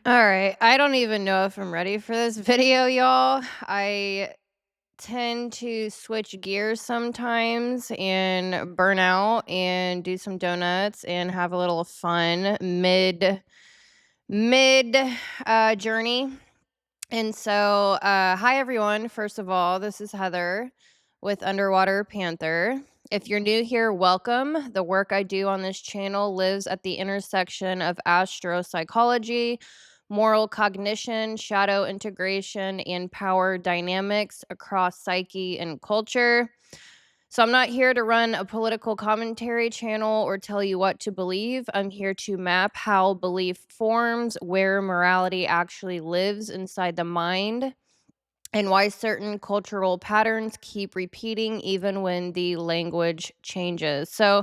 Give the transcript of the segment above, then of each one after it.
All right. I don't even know if I'm ready for this video, y'all. I tend to switch gears sometimes and burn out and do some donuts and have a little fun mid journey. And so, hi everyone. First of all, this is Heather with Underwater Panther. If you're new here, welcome. The work I do on this channel lives at the intersection of astro-psychology, moral cognition, shadow integration, and power dynamics across psyche and culture. So I'm not here to run a political commentary channel or tell you what to believe. I'm here to map how belief forms, where morality actually lives inside the mind, and why certain cultural patterns keep repeating even when the language changes. So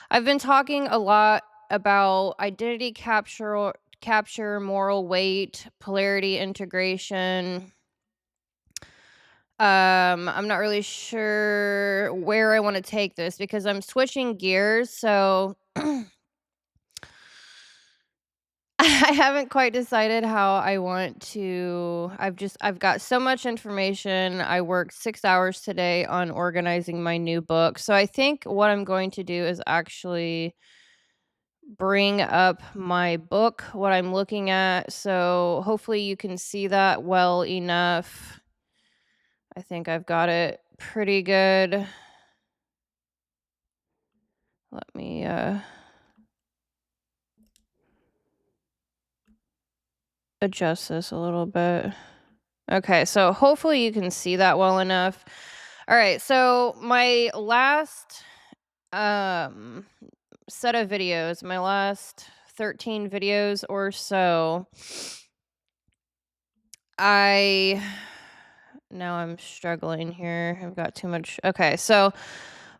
I've been talking a lot about identity capture, moral weight, polarity integration. I'm not really sure where I want to take this because I'm switching gears. So I haven't quite decided how I want to. I've got so much information. I worked 6 hours today on organizing my new book. So I think what I'm going to do is actually bring up my book, what I'm looking at. So hopefully you can see that well enough. I think I've got it pretty good. Let me adjust this a little bit. Okay, so hopefully you can see that well enough. All right, so my last um set of videos, my last 13 videos or so, I now I'm struggling here. I've got too much. Okay, so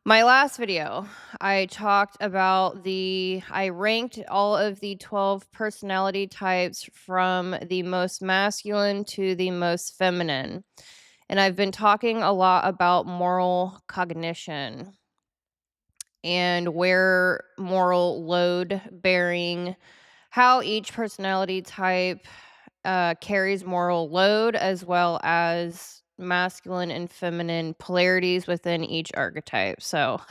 my last video, I talked about I ranked all of the 12 personality types from the most masculine to the most feminine. And I've been talking a lot about moral cognition and where moral load bearing, how each personality type carries moral load, as well as masculine and feminine polarities within each archetype. So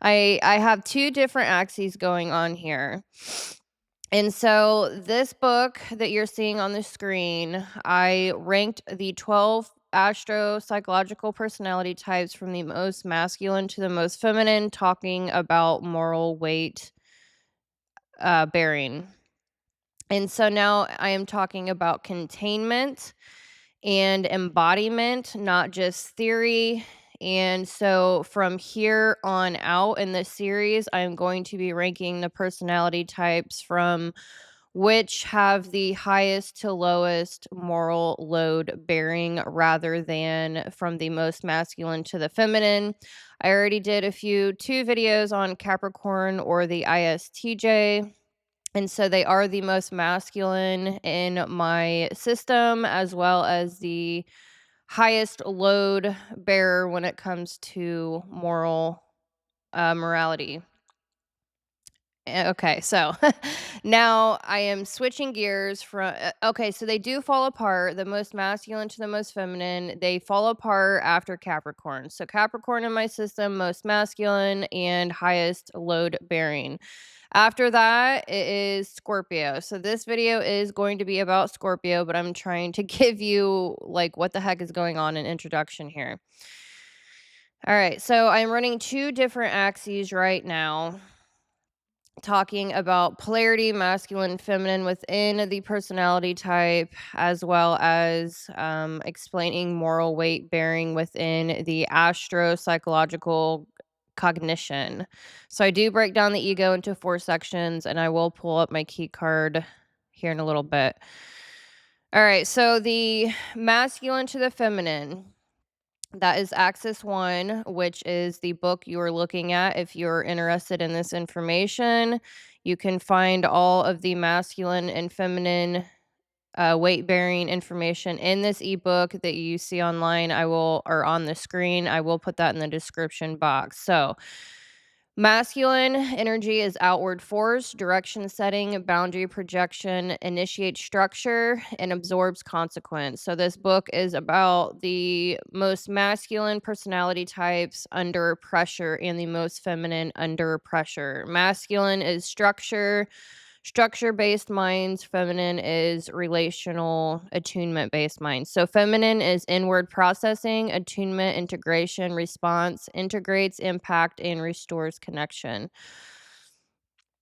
I have two different axes going on here. And so this book that you're seeing on the screen, I ranked the 12 astro-psychological personality types from the most masculine to the most feminine, talking about moral weight bearing. And so now I am talking about containment and embodiment, not just theory. And so from here on out in this series, I'm going to be ranking the personality types from which have the highest to lowest moral load bearing rather than from the most masculine to the feminine. I already did two videos on Capricorn or the ISTJ. And so they are the most masculine in my system, as well as the highest load bearer when it comes to morality. Okay, so now I am switching gears from. Okay, so they do fall apart. The most masculine to the most feminine, they fall apart after Capricorn. So Capricorn in my system, most masculine and highest load bearing. After that, it is Scorpio. So this video is going to be about Scorpio, but I'm trying to give you like what the heck is going on in introduction here. All right, so I'm running two different axes right now, talking about polarity, masculine, feminine within the personality type, as well as explaining moral weight bearing within the astro-psychological cognition. So I do break down the ego into 4 sections, and I will pull up my key card here in a little bit. All right, so the masculine to the feminine, that is Axis 1, which is the book you are looking at. If you're interested in this information, you can find all of the masculine and feminine weight bearing information in this ebook that you see online. Or on the screen. I will put that in the description box. So Masculine energy is outward force, direction setting, boundary projection, initiates structure, and absorbs consequence. So, this book is about the most masculine personality types under pressure and the most feminine under pressure. Masculine is structure-based minds, feminine is relational, attunement-based minds. So feminine is inward processing, attunement, integration, response, integrates, impact, and restores connection.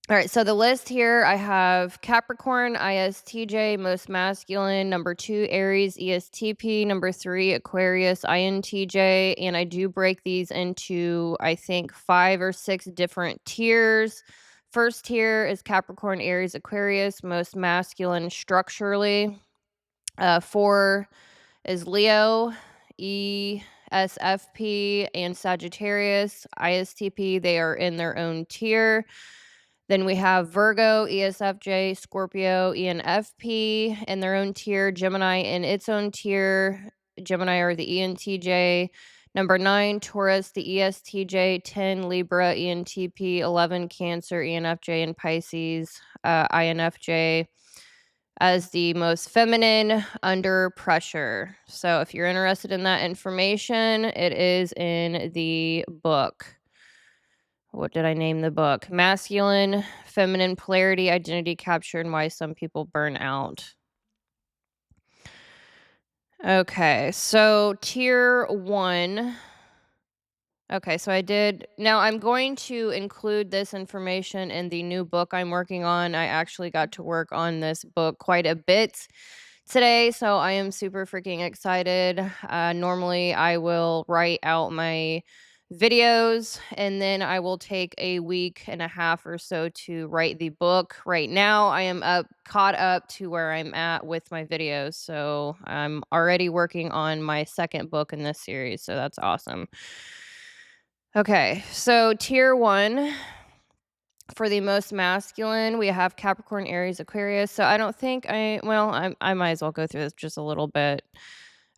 All right, so the list here I have Capricorn, ISTJ, most masculine, number 2, Aries, ESTP, number 3, Aquarius, INTJ, and I do break these into, I think, 5 or 6 different tiers. First tier is Capricorn, Aries, Aquarius, most masculine structurally. 4 is Leo, ESFP, and Sagittarius, ISTP. They are in their own tier. Then we have Virgo, ESFJ, Scorpio, ENFP in their own tier, Gemini in its own tier. Gemini are the ENTJ. Number 9, Taurus, the ESTJ. 10, Libra, ENTP. 11, Cancer, ENFJ, and Pisces, INFJ, as the most feminine under pressure. So if you're interested in that information, it is in the book. What did I name the book? Masculine, Feminine Polarity, Identity Capture, and Why Some People Burn Out. Okay, so tier 1. Okay, so I did. Now I'm going to include this information in the new book I'm working on. I actually got to work on this book quite a bit today, so I am super freaking excited. Normally, I will write out my videos and then I will take a week and a half or so to write the book. Right now, I am caught up to where I'm at with my videos, so I'm already working on my second book in this series, so that's awesome. Okay, so tier 1 for the most masculine, we have Capricorn, Aries, Aquarius. So I don't think I might as well go through this just a little bit.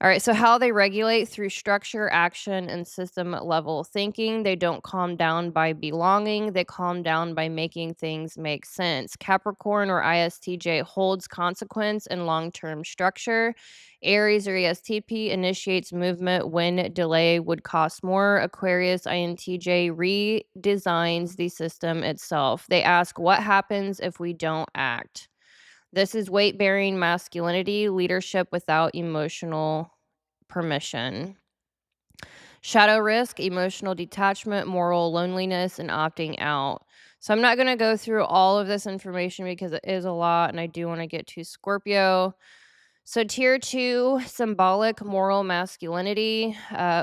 All right, so how they regulate through structure, action, and system level thinking. They don't calm down by belonging, they calm down by making things make sense. Capricorn or ISTJ holds consequence and long term structure. Aries or ESTP initiates movement when delay would cost more. Aquarius, INTJ redesigns the system itself. They ask, what happens if we don't act? This is weight bearing masculinity, leadership without emotional permission. Shadow risk, emotional detachment, moral loneliness, and opting out. So I'm not going to go through all of this information because it is a lot and I do want to get to Scorpio. So tier 2, symbolic moral masculinity.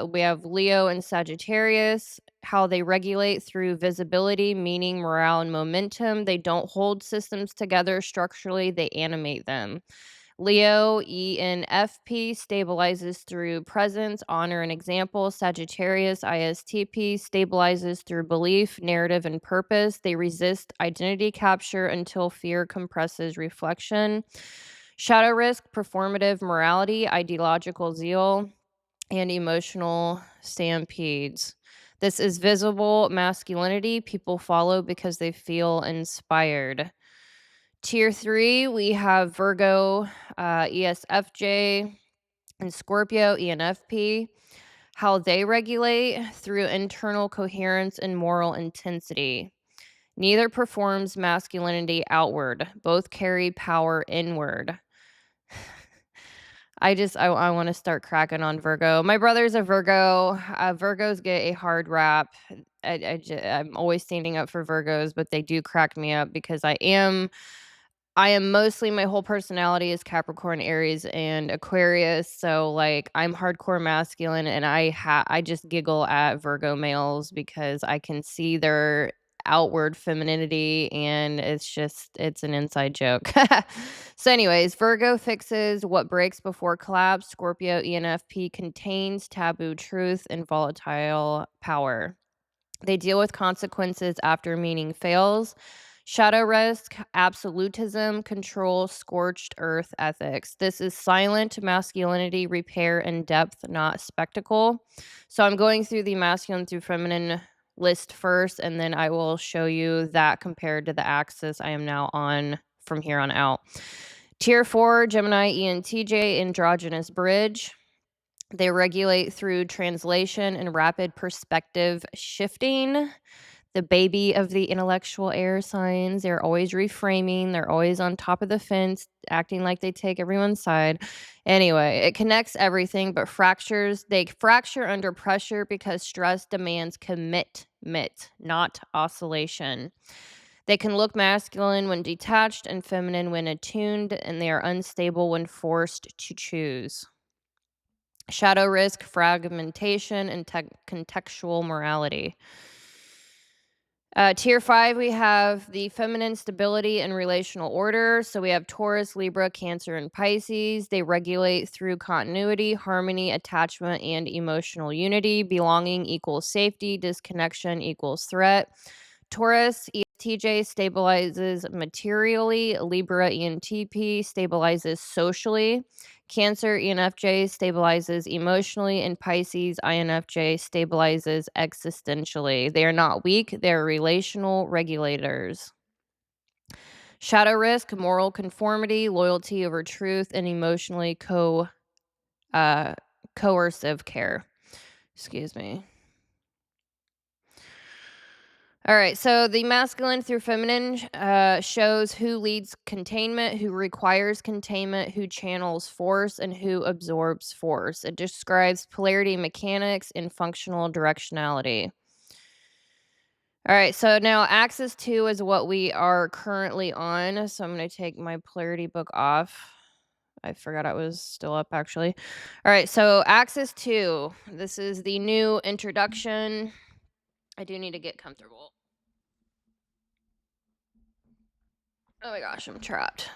We have Leo and Sagittarius, how they regulate through visibility, meaning, morale, and momentum. They don't hold systems together structurally, they animate them. Leo, ENFP, stabilizes through presence, honor, and example. Sagittarius, ISTP, stabilizes through belief, narrative, and purpose. They resist identity capture until fear compresses reflection. Shadow risk, performative morality, ideological zeal, and emotional stampedes. This is visible masculinity. People follow because they feel inspired. Tier 3, we have Virgo, ESFJ, and Scorpio, ENFP. How they regulate through internal coherence and moral intensity. Neither performs masculinity outward, both carry power inward. I want to start cracking on Virgo. My brother's a Virgo. Virgos get a hard rap. I'm always standing up for Virgos, but they do crack me up because I am mostly, my whole personality is Capricorn, Aries, and Aquarius. So like I'm hardcore masculine and I just giggle at Virgo males because I can see their outward femininity and it's an inside joke. So anyways, Virgo fixes what breaks before collapse. Scorpio, ENFP contains taboo truth and volatile power. They deal with consequences after meaning fails. Shadow risk, absolutism, control, scorched earth ethics. This is silent masculinity, repair, and depth, not spectacle. So I'm going through the masculine through feminine list first, and then I will show you that compared to the axis I am now on from here on out. Tier 4, Gemini, ENTJ, androgynous bridge. They regulate through translation and rapid perspective shifting. The baby of the intellectual air signs. They're always reframing. They're always on top of the fence, acting like they take everyone's side. Anyway, it connects everything, but fractures. They fracture under pressure because stress demands commitment, not oscillation. They can look masculine when detached and feminine when attuned, and they are unstable when forced to choose. Shadow risk, fragmentation, and contextual morality. Tier 5, we have the feminine stability and relational order. So we have Taurus, Libra, Cancer, and Pisces. They regulate through continuity, harmony, attachment, and emotional unity. Belonging equals safety. Disconnection equals threat. Taurus, ESTJ stabilizes materially. Libra, ENTP stabilizes socially. Cancer, ENFJ stabilizes emotionally, and Pisces, INFJ stabilizes existentially. They are not weak, they're relational regulators. Shadow risk, moral conformity, loyalty over truth, and emotionally coercive care. Excuse me. All right, so the masculine through feminine shows who leads containment, who requires containment, who channels force, and who absorbs force. It describes polarity mechanics and functional directionality. All right, so now axis 2 is what we are currently on. So I'm going to take my polarity book off. I forgot I was still up, actually. All right, so axis 2. This is the new introduction. I do need to get comfortable. Oh my gosh, I'm trapped.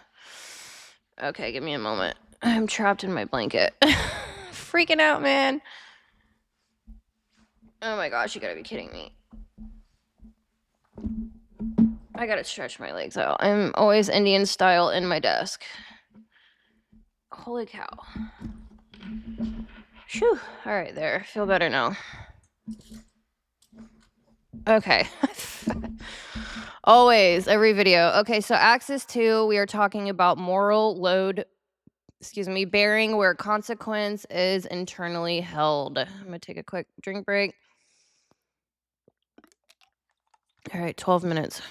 Okay, give me a moment. I'm trapped in my blanket. Freaking out, man. Oh my gosh, you gotta be kidding me. I gotta stretch my legs out. I'm always Indian style in my desk. Holy cow. Phew. Alright, there. Feel better now. Okay. Always, every video. Okay, so axis 2, we are talking about moral load, bearing where consequence is internally held. I'm gonna take a quick drink break. All right, 12 minutes.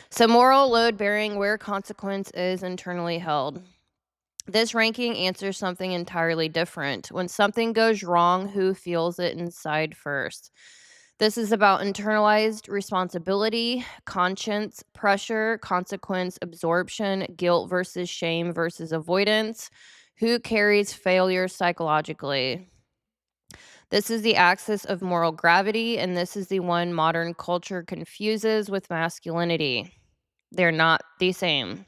So moral load bearing where consequence is internally held. This ranking answers something entirely different. When something goes wrong, who feels it inside first? This is about internalized responsibility, conscience, pressure, consequence, absorption, guilt versus shame versus avoidance. Who carries failure psychologically? This is the axis of moral gravity, and this is the one modern culture confuses with masculinity. They're not the same.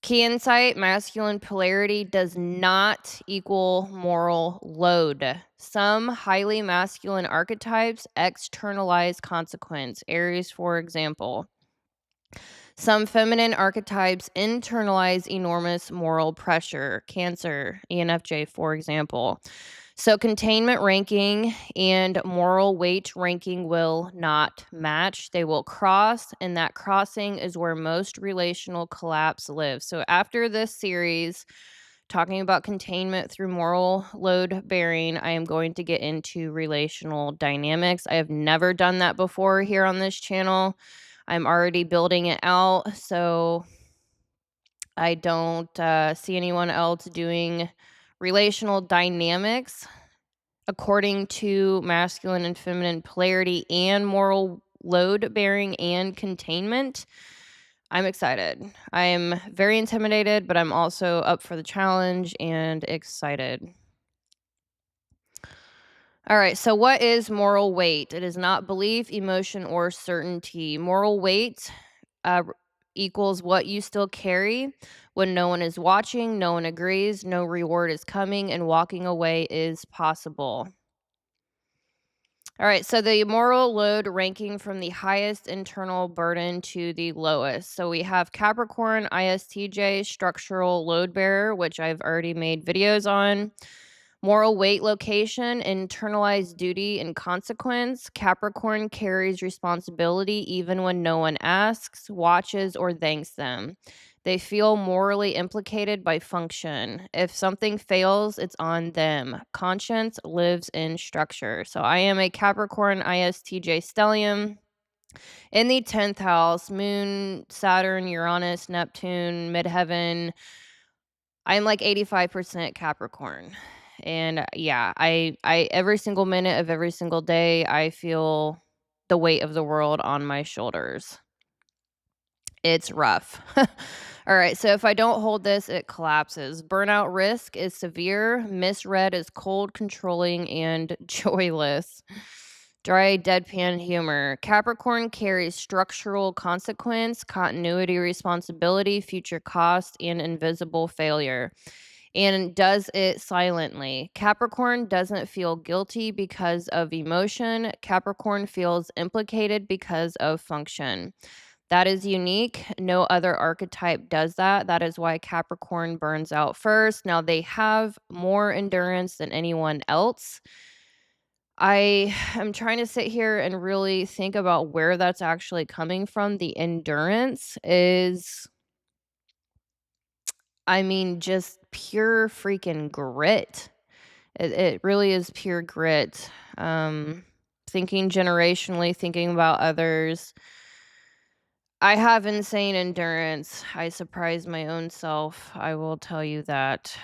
Key insight, masculine polarity does not equal moral load. Some highly masculine archetypes externalize consequence. Aries, for example. Some feminine archetypes internalize enormous moral pressure. Cancer, ENFJ, for example. So containment ranking and moral weight ranking will not match. They will cross, and that crossing is where most relational collapse lives. So after this series, talking about containment through moral load bearing, I am going to get into relational dynamics. I have never done that before here on this channel. I'm already building it out, so I don't see anyone else doing relational dynamics according to masculine and feminine polarity and moral load bearing and containment. I'm excited. I am very intimidated, but I'm also up for the challenge and excited. All right, so what is moral weight? It is not belief, emotion, or certainty. Moral weight equals what you still carry when no one is watching, no one agrees, no reward is coming, and walking away is possible. All right, so the moral load ranking from the highest internal burden to the lowest. So we have Capricorn, ISTJ, structural load bearer, which I've already made videos on. Moral weight location, internalized duty and consequence. Capricorn carries responsibility even when no one asks, watches, or thanks them. They feel morally implicated by function. If something fails, it's on them. Conscience lives in structure. So I am a Capricorn ISTJ stellium in the 10th house, Moon, Saturn, Uranus, Neptune, midheaven. I'm like 85% Capricorn. And yeah, I every single minute of every single day, I feel the weight of the world on my shoulders. It's rough. All right, so if I don't hold this, it collapses. Burnout risk is severe. Misread is cold, controlling, and joyless. Dry, deadpan humor. Capricorn carries structural consequence, continuity, responsibility, future cost, and invisible failure, and does it silently. Capricorn doesn't feel guilty because of emotion. Capricorn feels implicated because of function. That is unique. No other archetype does that. That is why Capricorn burns out first. Now, they have more endurance than anyone else. I am trying to sit here and really think about where that's actually coming from. The endurance is, I mean, just pure freaking grit. It really is pure grit. Thinking generationally, thinking about others. I have insane endurance. I surprise my own self. I will tell you that.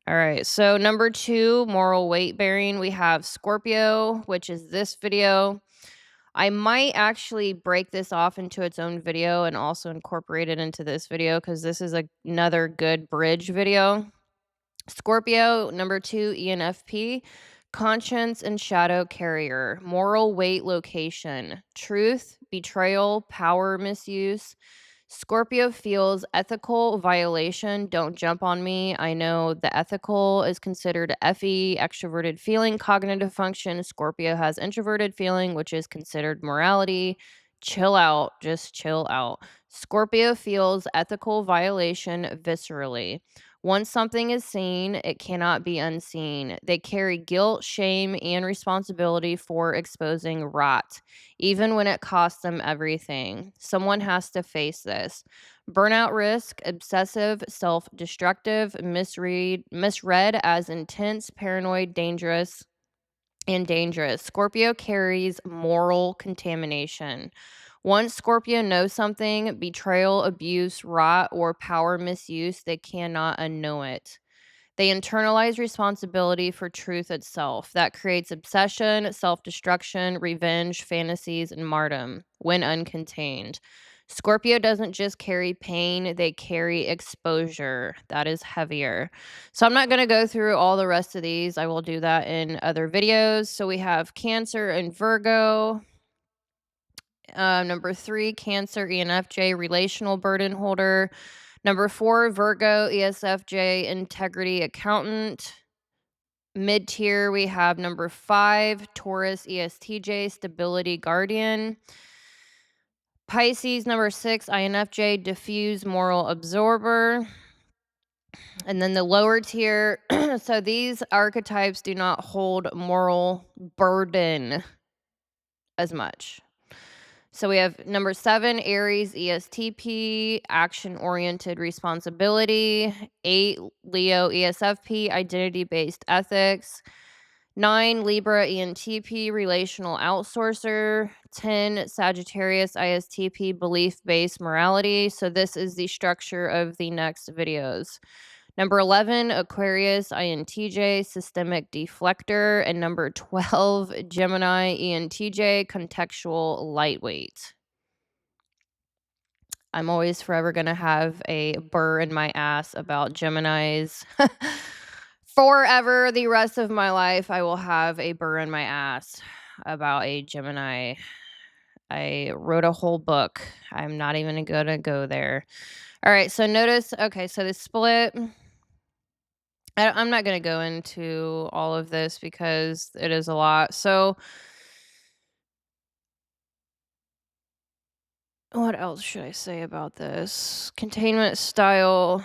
All right. So, number 2, moral weight bearing, we have Scorpio, which is this video. I might actually break this off into its own video and also incorporate it into this video because this is another good bridge video. Scorpio, number 2, ENFP, conscience and shadow carrier, moral weight location, truth, betrayal, power misuse. Scorpio feels ethical violation. Don't jump on me. I know the ethical is considered FE, extroverted feeling, cognitive function. Scorpio has introverted feeling, which is considered morality. Chill out. Just chill out. Scorpio feels ethical violation viscerally. Once something is seen, it cannot be unseen. They carry guilt, shame, and responsibility for exposing rot, even when it costs them everything. Someone has to face this. Burnout risk, obsessive, self destructive, misread as intense, paranoid, dangerous, and dangerous. Scorpio carries moral contamination. Once Scorpio knows something, betrayal, abuse, rot, or power misuse, they cannot unknow it. They internalize responsibility for truth itself. That creates obsession, self destruction, revenge, fantasies, and martyrdom when uncontained. Scorpio doesn't just carry pain, they carry exposure. That is heavier. So I'm not going to go through all the rest of these. I will do that in other videos. So we have Cancer and Virgo. Number 3, Cancer, ENFJ, relational burden holder. Number 4, Virgo, ESFJ, integrity accountant. Mid tier, we have number 5, Taurus, ESTJ, stability guardian. Pisces, number 6, INFJ, diffuse moral absorber. And then the lower tier, so these archetypes do not hold moral burden as much. So we have number 7, Aries, ESTP, action-oriented responsibility. 8, Leo, ESFP, identity-based ethics. 9, Libra, ENTP, relational outsourcer. 10, Sagittarius, ISTP, belief-based morality. So this is the structure of the next videos. Number 11, Aquarius, INTJ, systemic deflector. And number 12, Gemini, ENTJ, contextual lightweight. I'm always forever going to have a burr in my ass about Geminis. Forever, the rest of my life, I will have a burr in my ass about a Gemini. I wrote a whole book. I'm not even going to go there. All right, so notice, okay, so the split. I'm not going to go into all of this because it is a lot. So, what else should I say about this? Containment style.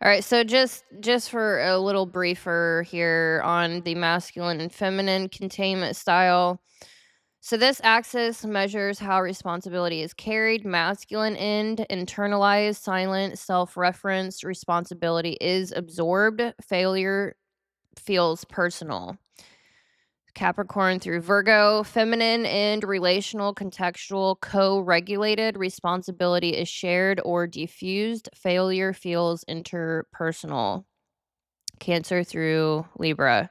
All right, so just for a little briefer here on the masculine and feminine containment style. So this axis measures how responsibility is carried. Masculine end, internalized, silent, self-referenced. Responsibility is absorbed. Failure feels personal. Capricorn through Virgo, feminine and relational, contextual, co-regulated. Responsibility is shared or diffused. Failure feels interpersonal. Cancer through Libra.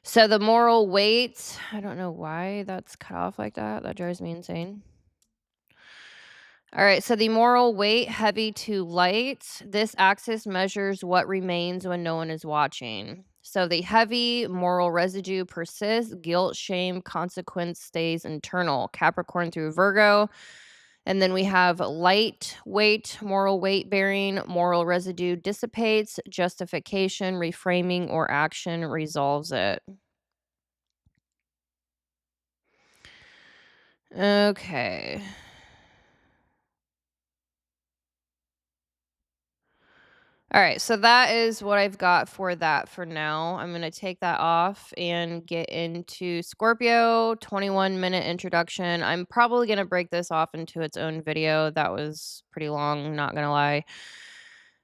So the moral weight, I don't know why that's cut off like that. That drives me insane. All right, so the moral weight, heavy to light. This axis measures what remains when no one is watching. So the heavy moral residue persists, guilt, shame, consequence stays internal. Capricorn through Virgo. And then we have light weight, moral weight bearing, moral residue dissipates, justification, reframing, or action resolves it. Okay. All right, so that is what I've got for that for now. I'm going to take that off and get into Scorpio, 21-minute introduction. I'm probably going to break this off into its own video. That was pretty long, not going to lie.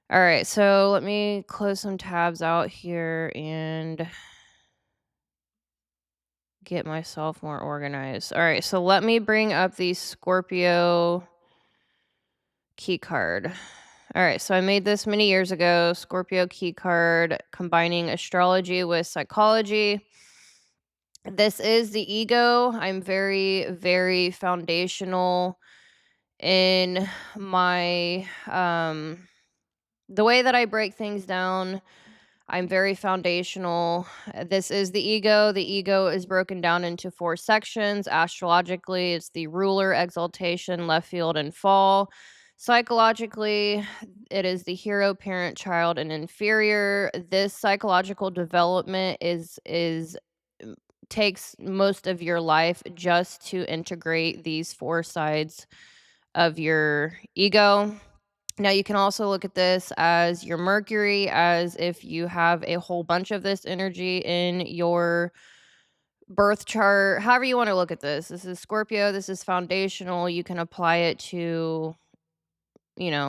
All right, so let me close some tabs out here and get myself more organized. All right, so let me bring up the Scorpio key card. All right, so I made this many years ago, Scorpio key card, combining astrology with psychology. This is the ego. I'm very, very foundational in my the way that I break things down. I'm very foundational. This is the ego. The ego is broken down into 4 sections. Astrologically, it's the ruler, exaltation, left field, and fall. Psychologically, it is the hero, parent, child, and inferior. This psychological development is mm, takes most of your life just to integrate these 4 sides of your ego. Now, you can also look at this as your Mercury, as if you have a whole bunch of this energy in your birth chart. However, you want to look at this. This is Scorpio. This is foundational. You can apply it to,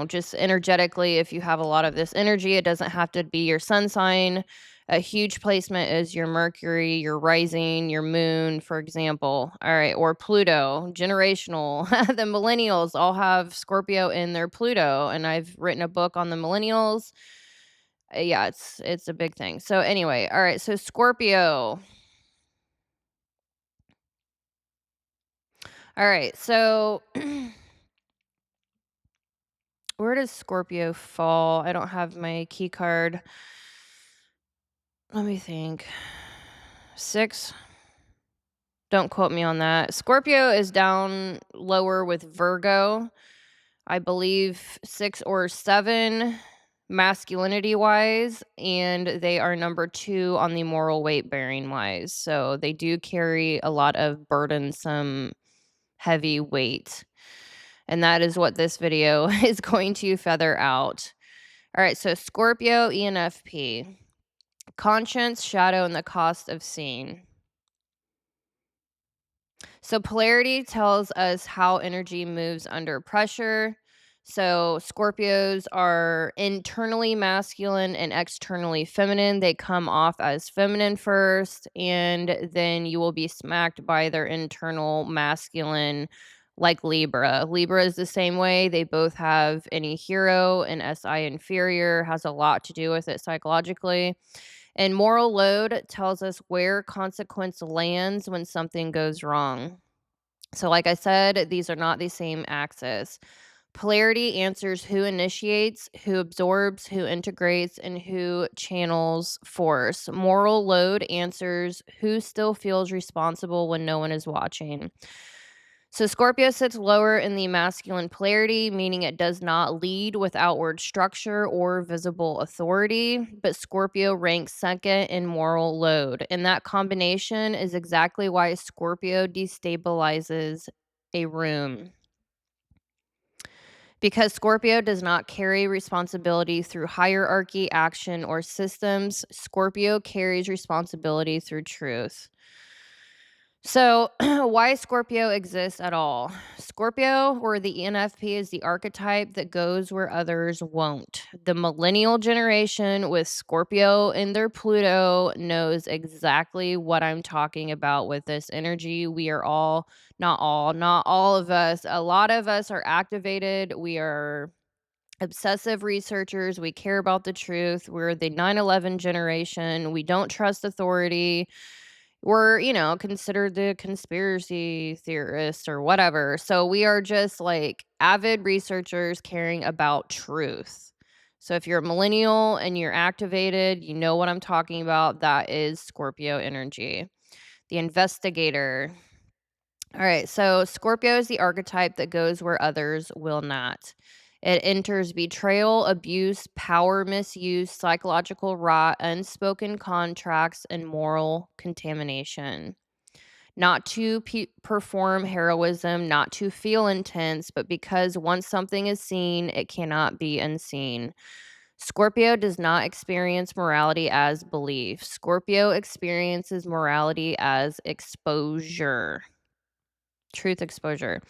just energetically. If you have a lot of this energy, it doesn't have to be your sun sign. A huge placement is your Mercury, your rising, your moon, for example. All right, or Pluto, generational. The millennials all have Scorpio in their Pluto, and I've written a book on the millennials. Yeah, it's a big thing. So anyway, all right, so Scorpio. All right, so where does Scorpio fall? I don't have my key card. Let me think. 6. Don't quote me on that. Scorpio is down lower with Virgo. I believe 6 or 7 masculinity wise, and they are number 2 on the moral weight bearing wise. So they do carry a lot of burdensome, heavy weight. And that is what this video is going to feather out. All right, so Scorpio ENFP. Conscience, shadow, and the cost of seeing. So polarity tells us how energy moves under pressure. So Scorpios are internally masculine and externally feminine. They come off as feminine first, and then you will be smacked by their internal masculine, like Libra. Libra is the same way. They both have any hero and SI inferior, has a lot to do with it psychologically. And moral load tells us where consequence lands when something goes wrong. So, like I said, these are not the same axis. Polarity answers who initiates, who absorbs, who integrates, and who channels force. Moral load answers who still feels responsible when no one is watching. So Scorpio sits lower in the masculine polarity, meaning it does not lead with outward structure or visible authority, but Scorpio ranks second in moral load. And that combination is exactly why Scorpio destabilizes a room. Because Scorpio does not carry responsibility through hierarchy, action, or systems, Scorpio carries responsibility through truth. So, why Scorpio exists at all? Scorpio, or the ENFP, is the archetype that goes where others won't. The millennial generation with Scorpio in their Pluto knows exactly what I'm talking about with this energy. We are all, not all of us, a lot of us are activated. We are obsessive researchers. We care about the truth. We're the 9/11 generation. We don't trust authority. We're, considered the conspiracy theorists or whatever. So we are just like avid researchers caring about truth. So if you're a millennial and you're activated, you know what I'm talking about. That is Scorpio energy. The investigator. All right, so Scorpio is the archetype that goes where others will not. It enters betrayal, abuse, power misuse, psychological rot, unspoken contracts, and moral contamination. Not to perform heroism, not to feel intense, but because once something is seen, it cannot be unseen. Scorpio does not experience morality as belief. Scorpio experiences morality as exposure. Truth exposure.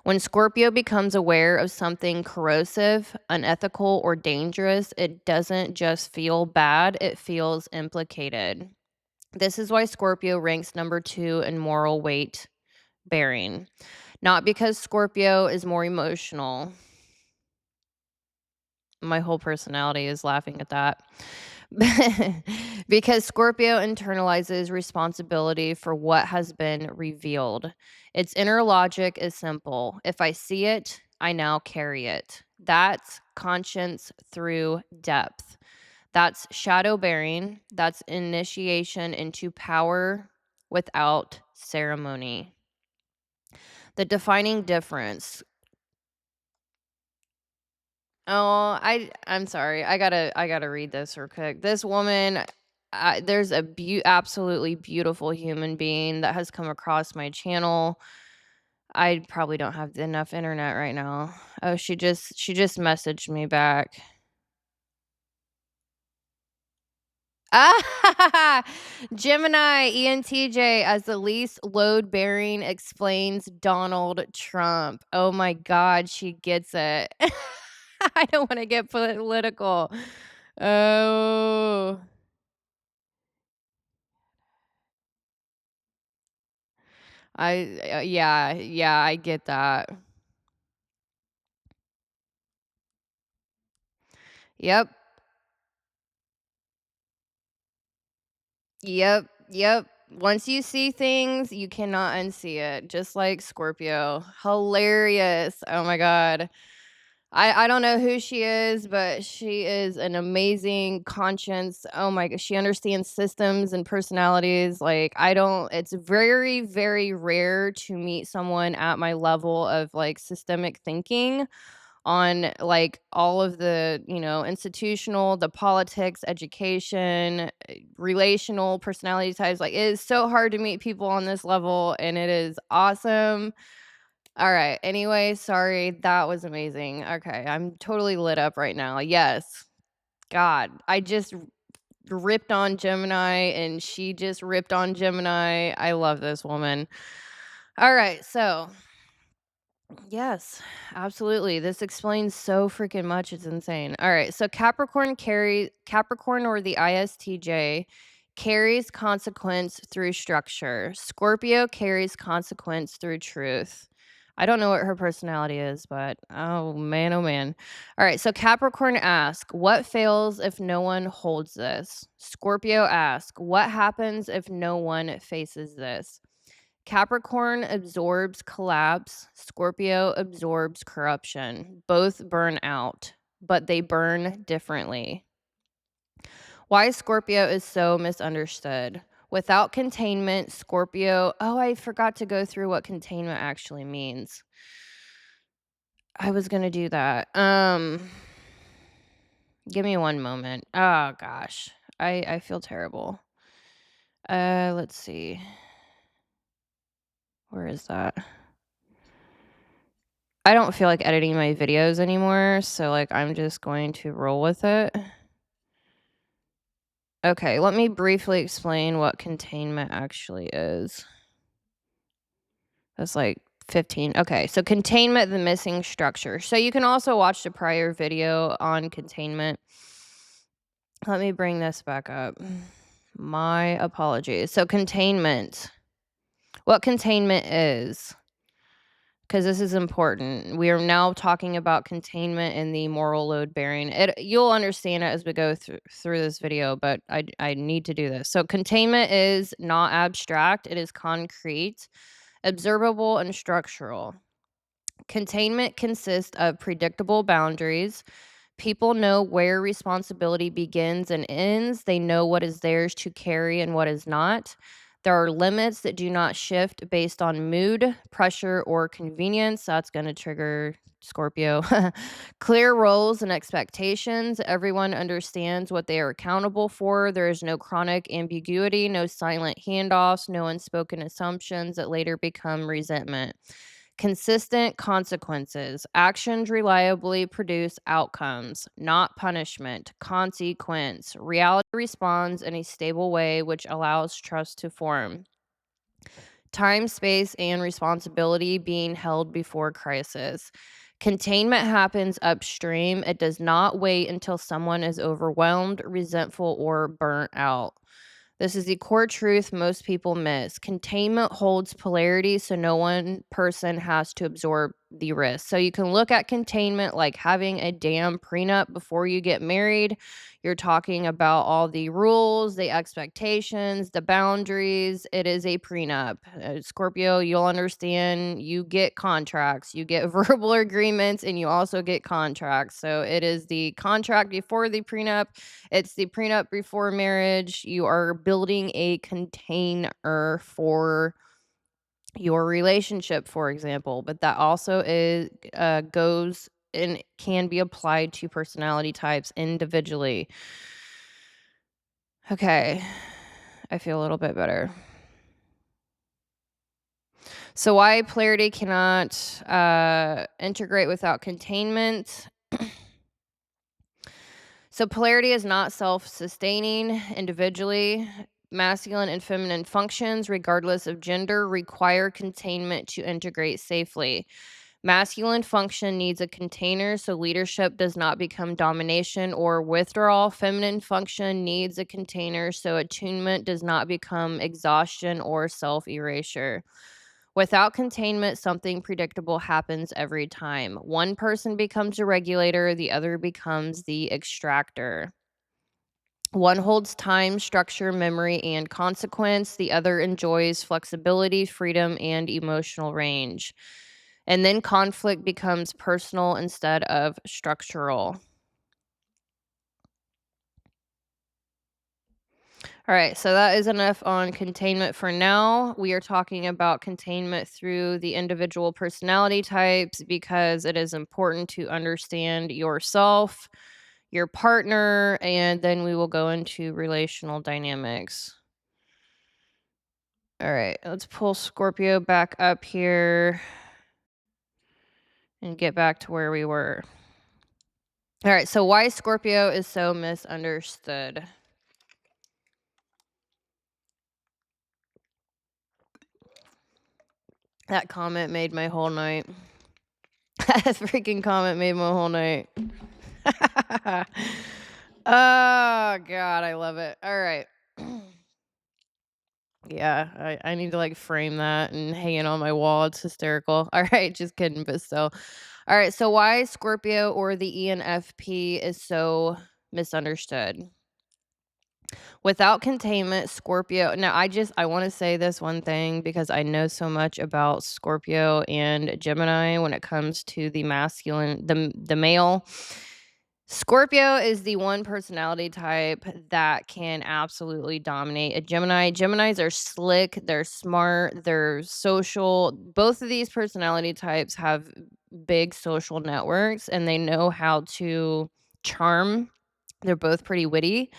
When Scorpio becomes aware of something corrosive, unethical, or dangerous, it doesn't just feel bad, it feels implicated. This is why Scorpio ranks number 2 in moral weight bearing. Not because Scorpio is more emotional. My whole personality is laughing at that. Because Scorpio internalizes responsibility for what has been revealed. Its inner logic is simple. If I see it, I now carry it. That's conscience through depth. That's shadow bearing. That's initiation into power without ceremony. The defining difference. Oh, I'm sorry. I gotta read this real quick. This woman, there's a absolutely beautiful human being that has come across my channel. I probably don't have enough internet right now. Oh, she just messaged me back. Ah, Gemini ENTJ as the least load bearing explains Donald Trump. Oh my God, she gets it. I don't want to get political. Oh, yeah, I get that. Yep, yep. Once you see things, you cannot unsee it. Just like Scorpio. Hilarious. Oh my God. I don't know who she is, but she is an amazing conscience. Oh my god, she understands systems and personalities. Like I don't it's very, very rare to meet someone at my level of like systemic thinking on like all of the, institutional, the politics, education, relational personality types. Like it is so hard to meet people on this level and it is awesome. All right. Anyway, sorry. That was amazing. Okay. I'm totally lit up right now. Yes. God, I just ripped on Gemini and she just ripped on Gemini. I love this woman. All right. So, yes, absolutely. This explains so freaking much. It's insane. All right. So Capricorn or the ISTJ carries consequence through structure. Scorpio carries consequence through truth. I don't know what her personality is, but oh man, oh man. All right. So Capricorn asks, what fails if no one holds this? Scorpio asks, what happens if no one faces this? Capricorn absorbs collapse, Scorpio absorbs corruption. Both burn out, but they burn differently. Why Scorpio is so misunderstood. Without containment, Scorpio. Oh, I forgot to go through what containment actually means. I was going to do that. Give me one moment. Oh gosh. I feel terrible. Let's see. Where is that? I don't feel like editing my videos anymore, so, like, I'm just going to roll with it. Okay, let me briefly explain what containment actually is. That's like 15. Okay, so containment, the missing structure. So you can also watch the prior video on containment. Let me bring this back up. My apologies. So containment. What containment is, because this is important. We are now talking about containment and the moral load bearing. You'll understand it as we go through this video, but I need to do this. So containment is not abstract, it is concrete, observable, and structural. Containment consists of predictable boundaries. People know where responsibility begins and ends. They know what is theirs to carry and what is not. There are limits that do not shift based on mood, pressure, or convenience. That's going to trigger Scorpio. Clear roles and expectations. Everyone understands what they are accountable for. There is no chronic ambiguity, no silent handoffs, no unspoken assumptions that later become resentment. Consistent consequences. Actions reliably produce outcomes, not punishment. Consequence. Reality responds in a stable way, which allows trust to form. Time, space, and responsibility being held before crisis. Containment happens upstream. It does not wait until someone is overwhelmed, resentful, or burnt out. This is the core truth most people miss. Containment holds polarity, so no one person has to absorb the risk. So you can look at containment like having a damn prenup before you get married. You're talking about all the rules, the expectations, the boundaries. It is a prenup. Scorpio, you'll understand you get contracts, you get verbal agreements, and you also get contracts. So it is the contract before the prenup. It's the prenup before marriage. You are building a container for your relationship, for example, but that also goes and can be applied to personality types individually. Okay, I feel a little bit better. So why polarity cannot integrate without containment? So polarity is not self-sustaining individually. Masculine and feminine functions, regardless of gender, require containment to integrate safely. Masculine function needs a container so leadership does not become domination or withdrawal. Feminine function needs a container so attunement does not become exhaustion or self-erasure. Without containment, something predictable happens every time. One person becomes a regulator, the other becomes the extractor. One holds time, structure, memory, and consequence. The other enjoys flexibility, freedom, and emotional range. And then conflict becomes personal instead of structural. All right, so that is enough on containment for now. We are talking about containment through the individual personality types because it is important to understand yourself, your partner, and then we will go into relational dynamics. All right, let's pull Scorpio back up here and get back to where we were. All right, so why Scorpio is so misunderstood. That comment made my whole night. That freaking comment made my whole night. Oh, God, I love it. All right. Yeah, I need to, like, frame that and hang it on my wall. It's hysterical. All right, just kidding, but still. All right, so why Scorpio or the ENFP is so misunderstood. Without containment, Scorpio now I wanna say this one thing because I know so much about Scorpio and Gemini when it comes to the masculine the male. Scorpio is the one personality type that can absolutely dominate a Gemini. Geminis are slick, they're smart, they're social. Both of these personality types have big social networks and they know how to charm. They're both pretty witty.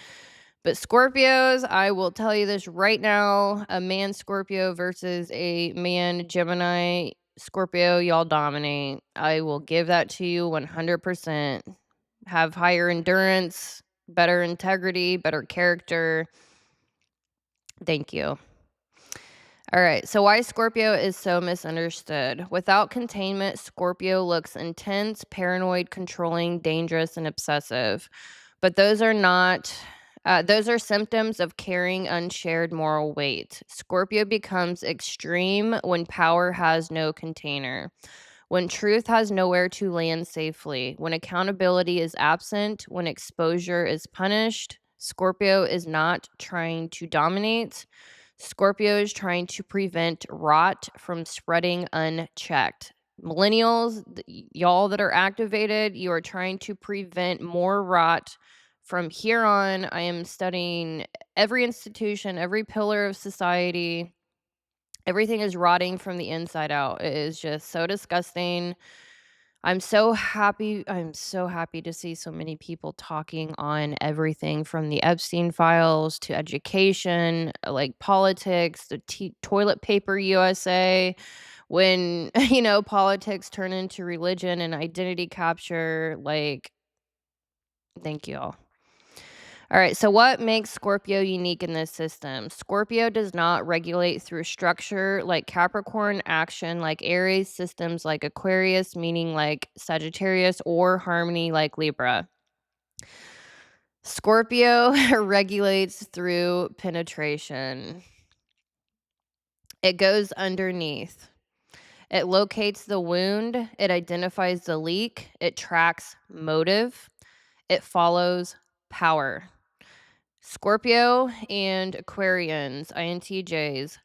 But Scorpios, I will tell you this right now, a man Scorpio versus a man Gemini, Scorpio, y'all dominate. I will give that to you 100%. Have higher endurance, better integrity, better character. Thank you. All right, so why Scorpio is so misunderstood. Without containment, Scorpio looks intense, paranoid, controlling, dangerous, and obsessive. But those are symptoms of carrying unshared moral weight. Scorpio becomes extreme when power has no container, when truth has nowhere to land safely, when accountability is absent, when exposure is punished. Scorpio is not trying to dominate. Scorpio is trying to prevent rot from spreading unchecked. Millennials, y'all that are activated, you are trying to prevent more rot. From here on, I am studying every institution, every pillar of society. Everything is rotting from the inside out. It is just so disgusting. I'm so happy. I'm so happy to see so many people talking on everything from the Epstein files to education, like politics, the toilet paper USA. When, politics turn into religion and identity capture, like, thank you all. All right, so what makes Scorpio unique in this system? Scorpio does not regulate through structure like Capricorn, action like Aries, systems like Aquarius, meaning like Sagittarius, or harmony like Libra. Scorpio regulates through penetration. It goes underneath. It locates the wound. It identifies the leak. It tracks motive. It follows power. Scorpio and Aquarians, INTJs,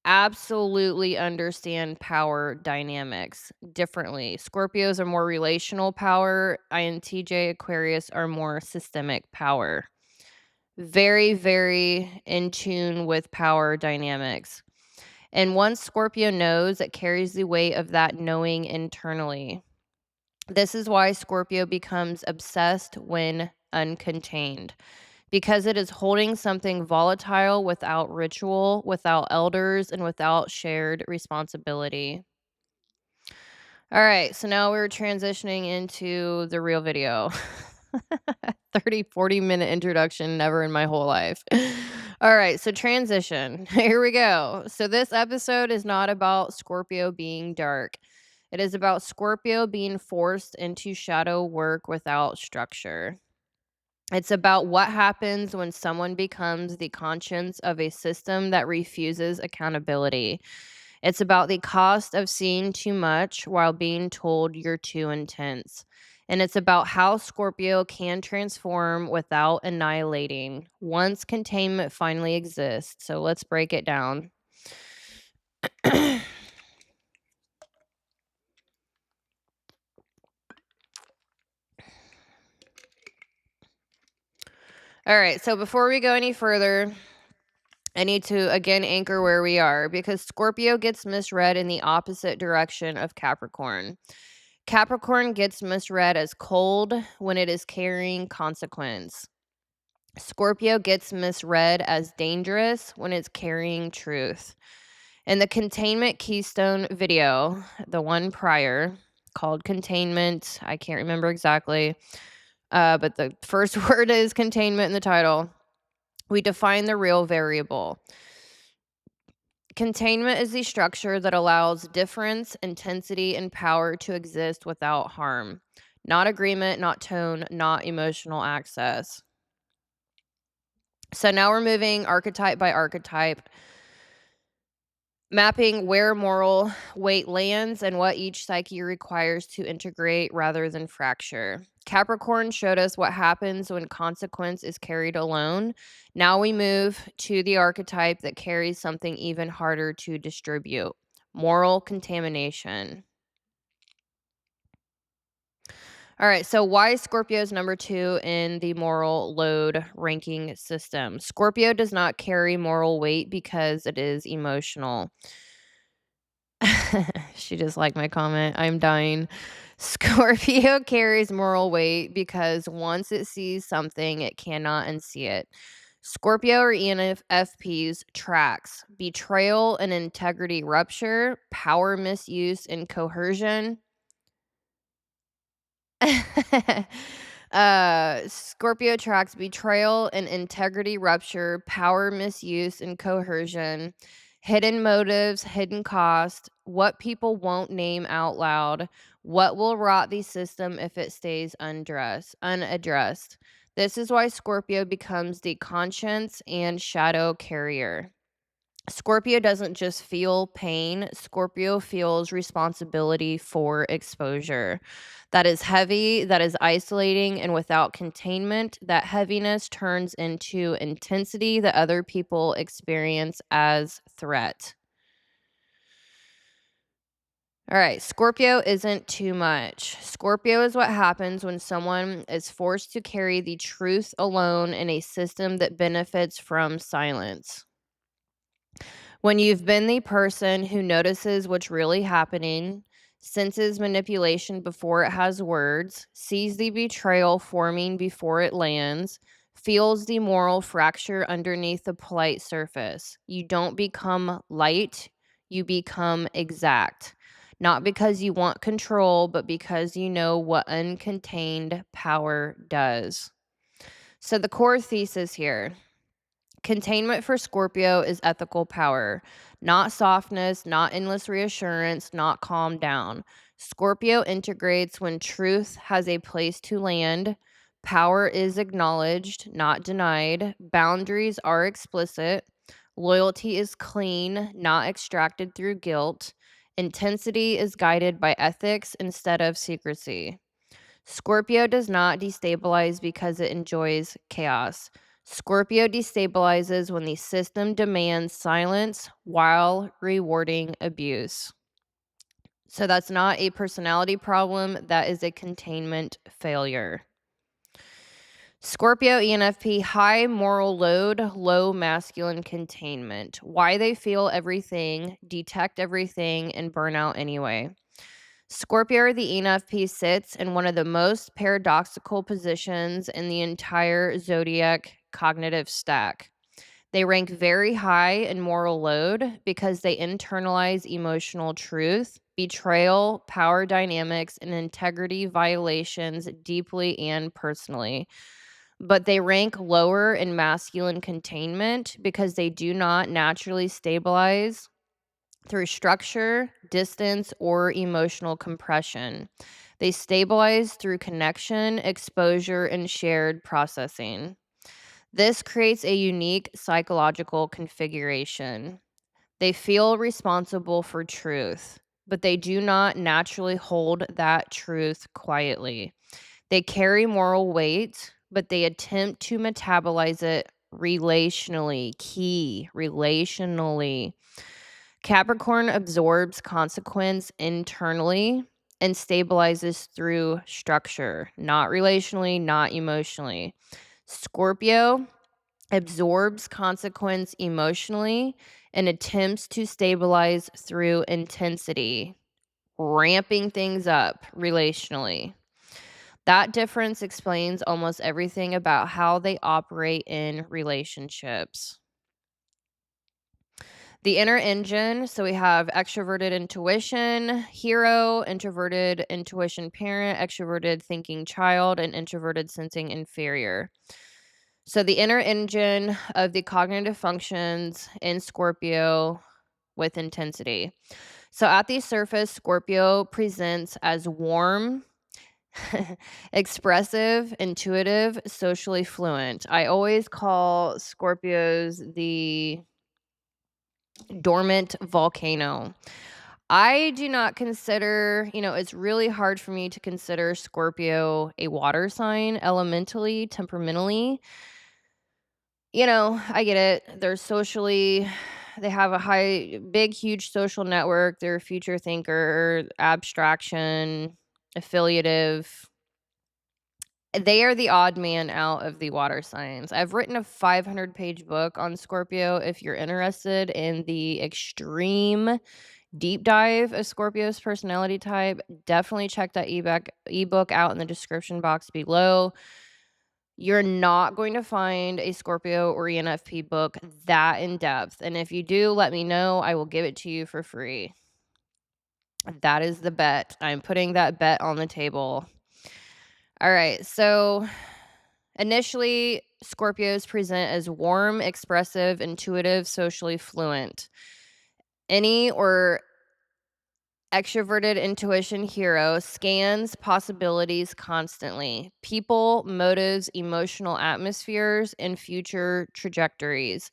absolutely understand power dynamics differently. Scorpios are more relational power. INTJ Aquarius are more systemic power. Very, very in tune with power dynamics. And once Scorpio knows, it carries the weight of that knowing internally. This is why Scorpio becomes obsessed when uncontained, because it is holding something volatile without ritual, without elders, and without shared responsibility. All right, so now we're transitioning into the real video. 40-minute introduction, never in my whole life. All right, so transition. Here we go. So this episode is not about Scorpio being dark. It is about Scorpio being forced into shadow work without structure. It's about what happens when someone becomes the conscience of a system that refuses accountability. It's about the cost of seeing too much while being told you're too intense. And it's about how Scorpio can transform without annihilating once containment finally exists. So let's break it down. All right, so before we go any further, I need to again anchor where we are because Scorpio gets misread in the opposite direction of Capricorn. Capricorn gets misread as cold when it is carrying consequence. Scorpio gets misread as dangerous when it's carrying truth. In the Containment Keystone video, the one prior called Containment, I can't remember exactly, but the first word is containment in the title. We define the real variable. Containment is the structure that allows difference, intensity, and power to exist without harm. Not agreement, not tone, not emotional access. So now we're moving archetype by archetype, mapping where moral weight lands and what each psyche requires to integrate rather than fracture. Capricorn showed us what happens when consequence is carried alone. Now we move to the archetype that carries something even harder to distribute: moral contamination. All right, so why Scorpio is number 2 in the moral load ranking system? Scorpio does not carry moral weight because it is emotional. She just liked my comment. I'm dying. Scorpio carries moral weight because once it sees something, it cannot unsee it. Scorpio or ENFPs tracks betrayal and integrity rupture, power misuse and coercion. Scorpio tracks betrayal and integrity rupture, power misuse and coercion, hidden motives, hidden cost, what people won't name out loud, what will rot the system if it stays unaddressed. This is why Scorpio becomes the conscience and shadow carrier. Scorpio doesn't just feel pain, Scorpio feels responsibility for exposure. That is heavy, that is isolating, and without containment, that heaviness turns into intensity that other people experience as threat. All right, Scorpio isn't too much. Scorpio is what happens when someone is forced to carry the truth alone in a system that benefits from silence. When you've been the person who notices what's really happening, senses manipulation before it has words, sees the betrayal forming before it lands, feels the moral fracture underneath the polite surface, you don't become light, you become exact. Not because you want control, but because you know what uncontained power does. So, the core thesis here: containment for Scorpio is ethical power, not softness, not endless reassurance, not calm down. Scorpio integrates when truth has a place to land, power is acknowledged, not denied, boundaries are explicit, loyalty is clean, not extracted through guilt, intensity is guided by ethics instead of secrecy. Scorpio does not destabilize because it enjoys chaos. Scorpio destabilizes when the system demands silence while rewarding abuse. So that's not a personality problem, that is a containment failure. Scorpio ENFP, high moral load, low masculine containment. Why they feel everything, detect everything, and burn out anyway. Scorpio or the ENFP sits in one of the most paradoxical positions in the entire zodiac cognitive stack. They rank very high in moral load because they internalize emotional truth, betrayal, power dynamics, and integrity violations deeply and personally. But they rank lower in masculine containment because they do not naturally stabilize through structure, distance, or emotional compression. They stabilize through connection, exposure, and shared processing. This creates a unique psychological configuration. They feel responsible for truth, but they do not naturally hold that truth quietly. They carry moral weight, but they attempt to metabolize it relationally. Key, relationally. Capricorn absorbs consequence internally and stabilizes through structure, not relationally, not emotionally. Scorpio absorbs consequence emotionally and attempts to stabilize through intensity, ramping things up relationally. That difference explains almost everything about how they operate in relationships. The inner engine, so we have extroverted intuition, hero, introverted intuition parent, extroverted thinking child, and introverted sensing inferior. So the inner engine of the cognitive functions in Scorpio with intensity. So at the surface, Scorpio presents as warm, expressive, intuitive, socially fluent. I always call Scorpios the dormant volcano. I do not consider, it's really hard for me to consider Scorpio a water sign elementally, temperamentally. I get it. They have a big, huge social network. They're a future thinker, abstraction, affiliative. They are the odd man out of the water signs. I've written a 500-page book on Scorpio. If you're interested in the extreme deep dive of Scorpio's personality type, definitely check that ebook out in the description box below. You're not going to find a Scorpio or ENFP book that in depth, and if you do, let me know. I will give it to you for free. That is the bet. I'm putting that bet on the table. All right, so initially, Scorpios present as warm, expressive, intuitive, socially fluent. Any or extroverted intuition hero scans possibilities constantly. People, motives, emotional atmospheres, and future trajectories.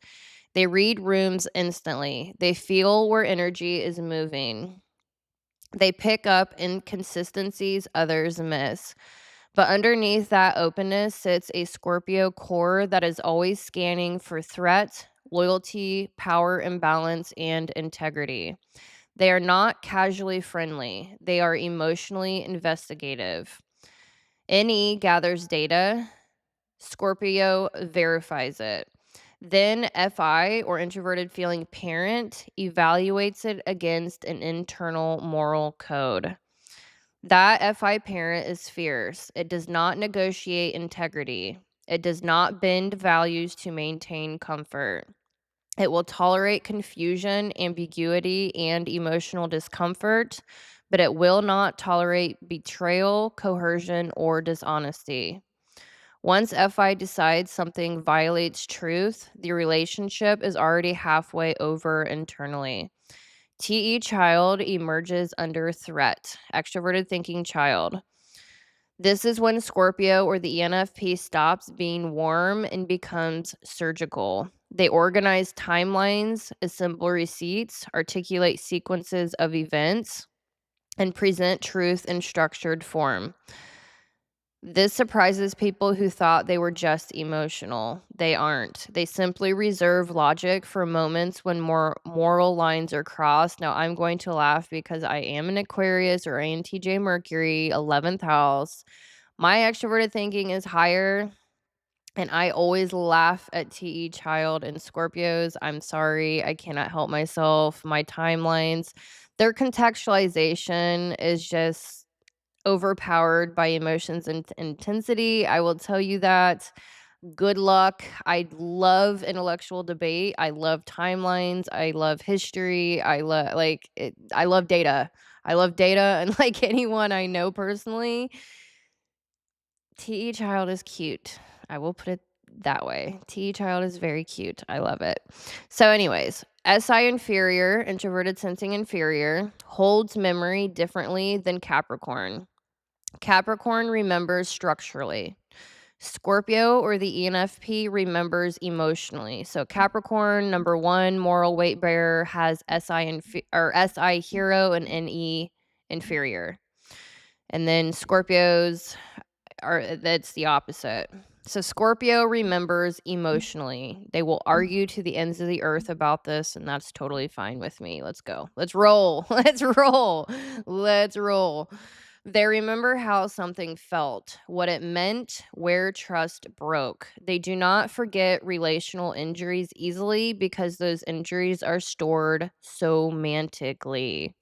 They read rooms instantly. They feel where energy is moving. They pick up inconsistencies others miss. But underneath that openness sits a Scorpio core that is always scanning for threat, loyalty, power imbalance, and integrity. They are not casually friendly, they are emotionally investigative. NE gathers data, Scorpio verifies it. Then FI, or introverted feeling parent, evaluates it against an internal moral code. That FI parent is fierce. It does not negotiate integrity. It does not bend values to maintain comfort. It will tolerate confusion, ambiguity, and emotional discomfort, but it will not tolerate betrayal, coercion, or dishonesty. Once FI decides something violates truth, the relationship is already halfway over internally. TE child emerges under threat. Extroverted thinking child. This is when Scorpio or the ENFP stops being warm and becomes surgical. They organize timelines, assemble receipts, articulate sequences of events, and present truth in structured form. This surprises people who thought they were just emotional. They aren't. They simply reserve logic for moments when more moral lines are crossed. Now, I'm going to laugh because I am an Aquarius or INTJ Mercury, 11th house. My extroverted thinking is higher, and I always laugh at TE child and Scorpios. I'm sorry, I cannot help myself. My timelines, their contextualization is just overpowered by emotions and intensity. I will tell you that. Good luck. I love intellectual debate. I love timelines. I love history. I love data. I love data, and like anyone I know personally, TE child is cute. I will put it that way. TE child is very cute. I love it. So, anyways, SI inferior, introverted sensing inferior, holds memory differently than Capricorn. Capricorn remembers structurally. Scorpio or the ENFP remembers emotionally. So Capricorn, number one, moral weight bearer, has SI hero and NE inferior. And then Scorpios that's the opposite. So Scorpio remembers emotionally. They will argue to the ends of the earth about this, and that's totally fine with me. Let's go. Let's roll. Let's roll. Let's roll. They remember how something felt, what it meant, where trust broke. They do not forget relational injuries easily because those injuries are stored somantically.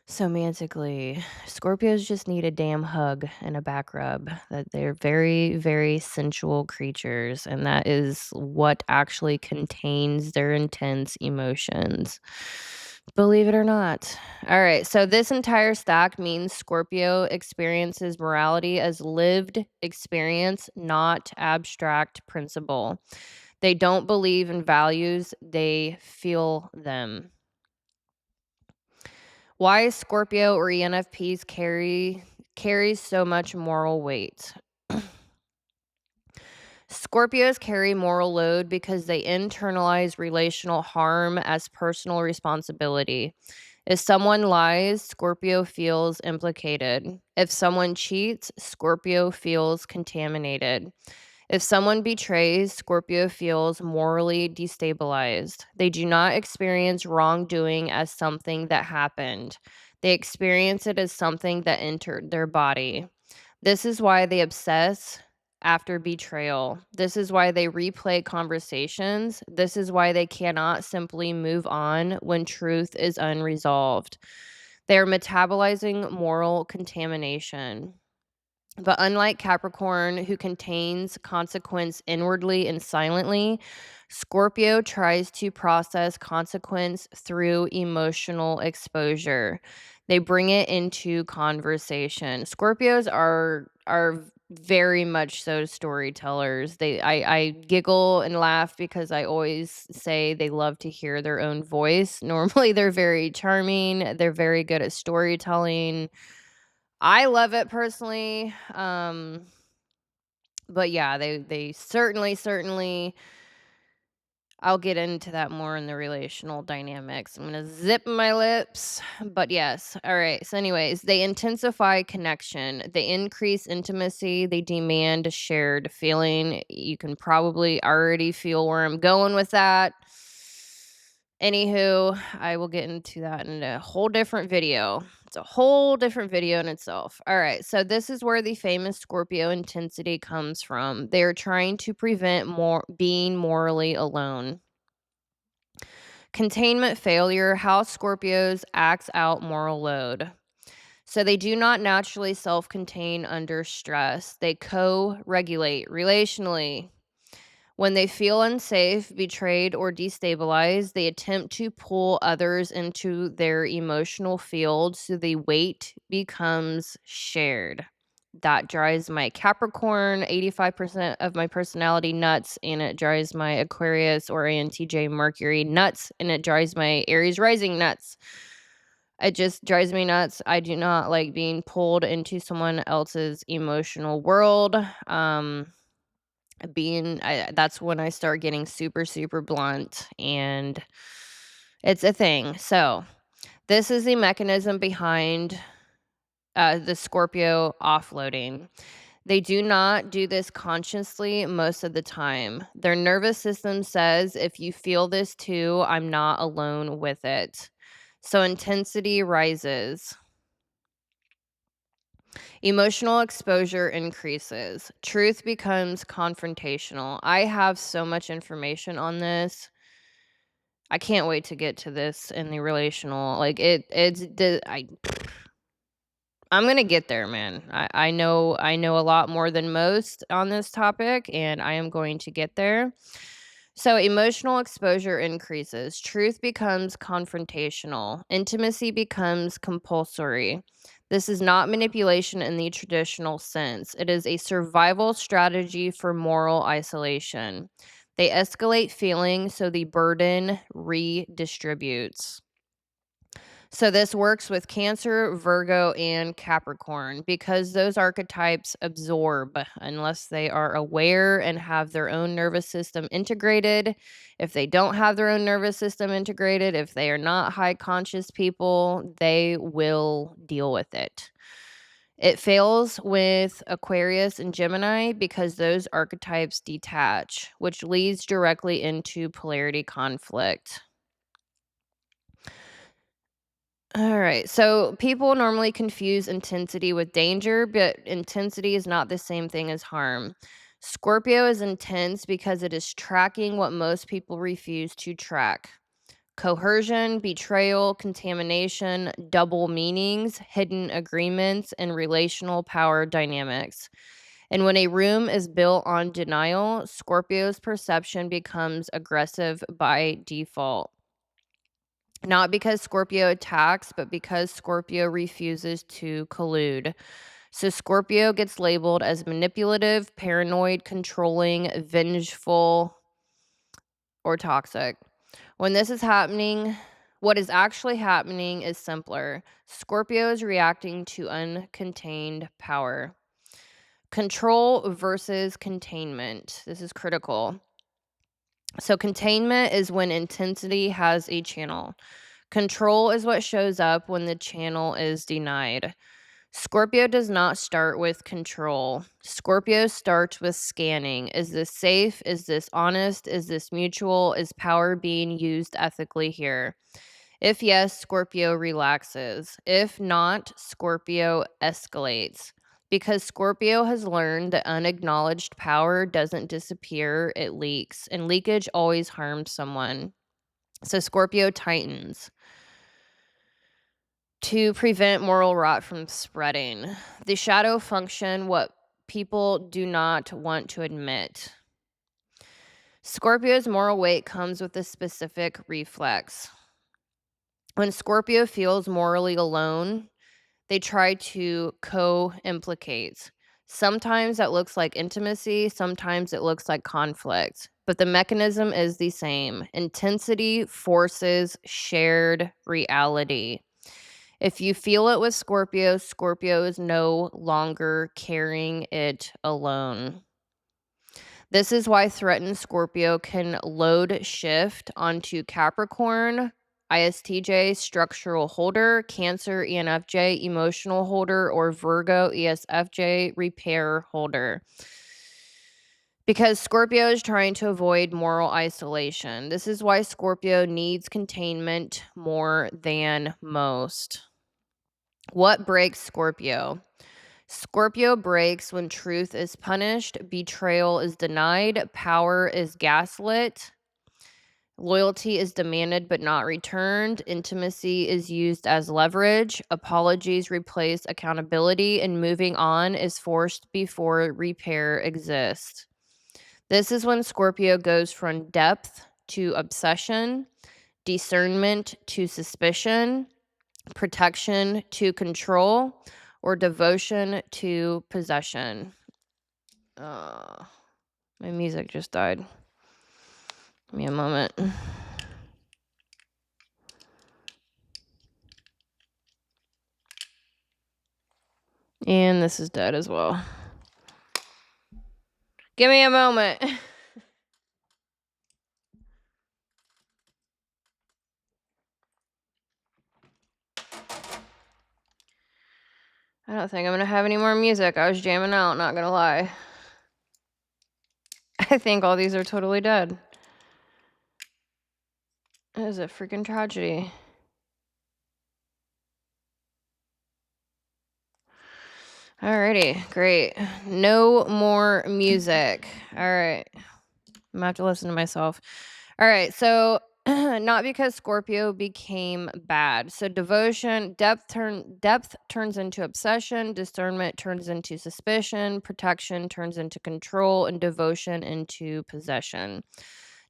Somantically, Scorpios just need a damn hug and a back rub. That they're very, very sensual creatures, and that is what actually contains their intense emotions. Believe it or not. All right, so this entire stack means Scorpio experiences morality as lived experience, not abstract principle. They don't believe in values, they feel them. Why Scorpio or ENFPs carries so much moral weight. Scorpios carry moral load because they internalize relational harm as personal responsibility. If someone lies, Scorpio feels implicated. If someone cheats, Scorpio feels contaminated. If someone betrays, Scorpio feels morally destabilized. They do not experience wrongdoing as something that happened. They experience it as something that entered their body. This is why they obsess after betrayal. This is why they replay conversations. This is why they cannot simply move on when truth is unresolved. They are metabolizing moral contamination. But unlike Capricorn, who contains consequence inwardly and silently, Scorpio tries to process consequence through emotional exposure. They bring it into conversation. Scorpios are very much so storytellers. I giggle and laugh because I always say they love to hear their own voice. Normally they're very charming, they're very good at storytelling. I love it personally. But yeah, they certainly I'll get into that more in the relational dynamics. I'm gonna zip my lips. But yes. All right. So, anyways, they intensify connection, they increase intimacy, they demand a shared feeling. You can probably already feel where I'm going with that. Anywho, I will get into that in a whole different video. It's a whole different video in itself. All right, so this is where the famous Scorpio intensity comes from. They are trying to prevent more being morally alone. Containment failure, how Scorpios acts out moral load. So they do not naturally self-contain under stress. They co-regulate relationally. When they feel unsafe, betrayed, or destabilized, they attempt to pull others into their emotional field so the weight becomes shared. That drives my Capricorn, 85% of my personality nuts, and it drives my Aquarius or ANTJ Mercury nuts, and it drives my Aries rising nuts. It just drives me nuts. I do not like being pulled into someone else's emotional world. That's when I start getting super blunt, and it's a thing. So this is the mechanism behind the Scorpio offloading. They do not do this consciously most of the time. Their nervous system says, if you feel this too, I'm not alone with it. So intensity rises. Emotional exposure increases. Truth becomes confrontational. I have so much information on this. I can't wait to get to this in the relational. Like I'm gonna get there, man. I know a lot more than most on this topic, and I am going to get there. So emotional exposure increases. Truth becomes confrontational. Intimacy becomes compulsory. This is not manipulation in the traditional sense. It is a survival strategy for moral isolation. They escalate feeling so the burden redistributes. So this works with Cancer, Virgo, and Capricorn because those archetypes absorb unless they are aware and have their own nervous system integrated. If they don't have their own nervous system integrated, if they are not high conscious people, they will deal with it. It fails with Aquarius and Gemini because those archetypes detach, which leads directly into polarity conflict. All right. So people normally confuse intensity with danger, but intensity is not the same thing as harm. Scorpio is intense because it is tracking what most people refuse to track: coercion, betrayal, contamination, double meanings, hidden agreements, and relational power dynamics. And when a room is built on denial, Scorpio's perception becomes aggressive by default. Not because Scorpio attacks, but because Scorpio refuses to collude. So Scorpio gets labeled as manipulative, paranoid, controlling, vengeful, or toxic. When this is happening, what is actually happening is simpler. Scorpio is reacting to uncontained power. Control versus containment. This is critical. So containment is when intensity has a channel. Control is what shows up when the channel is denied. Scorpio does not start with control. Scorpio starts with scanning. Is this safe? Is this honest? Is this mutual? Is power being used ethically here? If yes, Scorpio relaxes. If not, Scorpio escalates. Because Scorpio has learned that unacknowledged power doesn't disappear, it leaks. And leakage always harms someone. So Scorpio tightens. to prevent moral rot from spreading. The shadow function, what people do not want to admit. Scorpio's moral weight comes with a specific reflex. When Scorpio feels morally alone, they try to co-implicate. Sometimes that looks like intimacy, sometimes it looks like conflict, but the mechanism is the same. Intensity forces shared reality. If you feel it with Scorpio, Scorpio is no longer carrying it alone. This is why threatened Scorpio can load shift onto Capricorn, ISTJ, structural holder, Cancer, ENFJ, emotional holder, or Virgo, ESFJ, repair holder. Because Scorpio is trying to avoid moral isolation. This is why Scorpio needs containment more than most. What breaks Scorpio? Scorpio breaks when truth is punished, betrayal is denied, power is gaslit, loyalty is demanded but not returned, intimacy is used as leverage, apologies replace accountability, and moving on is forced before repair exists. This is when Scorpio goes from depth to obsession, discernment to suspicion, protection to control, or devotion to possession. My music just died. Give me a moment. And this is dead as well. Give me a moment. I don't think I'm going to have any more music. I was jamming out, not going to lie. I think all these are totally dead. It is a freaking tragedy. Alrighty, great. No more music. All right. I'm going to have to listen to myself. All right, so not because Scorpio became bad. So devotion, depth turns into obsession, discernment turns into suspicion, protection turns into control, and devotion into possession.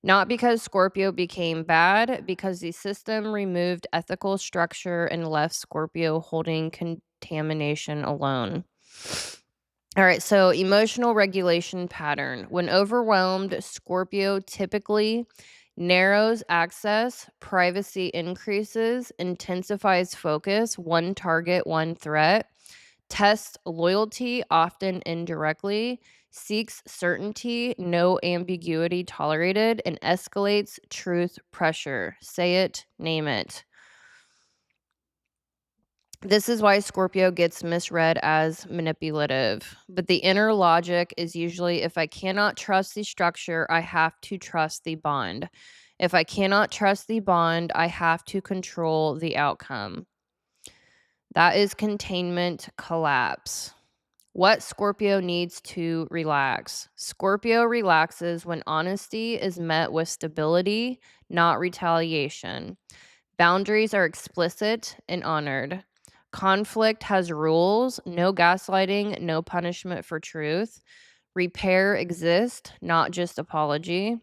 Not because Scorpio became bad, because the system removed ethical structure and left Scorpio holding contamination alone. All right, so emotional regulation pattern. When overwhelmed, Scorpio typically narrows access, privacy increases, intensifies focus, one target, one threat, tests loyalty, often indirectly, seeks certainty, no ambiguity tolerated, and escalates truth pressure. Say it, name it. This is why Scorpio gets misread as manipulative. But the inner logic is usually if I cannot trust the structure, I have to trust the bond. If I cannot trust the bond, I have to control the outcome. That is containment collapse. What Scorpio needs to relax. Scorpio relaxes when honesty is met with stability, not retaliation. Boundaries are explicit and honored. Conflict has rules, no gaslighting, no punishment for truth. Repair exists, not just apology.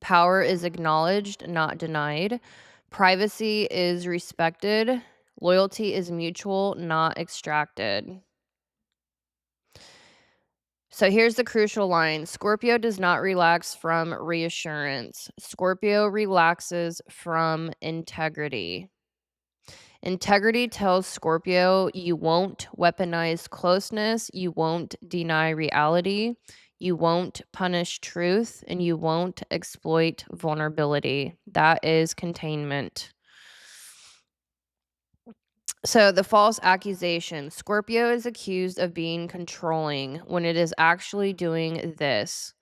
Power is acknowledged, not denied. Privacy is respected. Loyalty is mutual, not extracted. So here's the crucial line. Scorpio does not relax from reassurance. Scorpio relaxes from integrity. Integrity tells Scorpio you won't weaponize closeness, you won't deny reality, you won't punish truth, and you won't exploit vulnerability. That is containment. So the false accusation. Scorpio is accused of being controlling when it is actually doing this.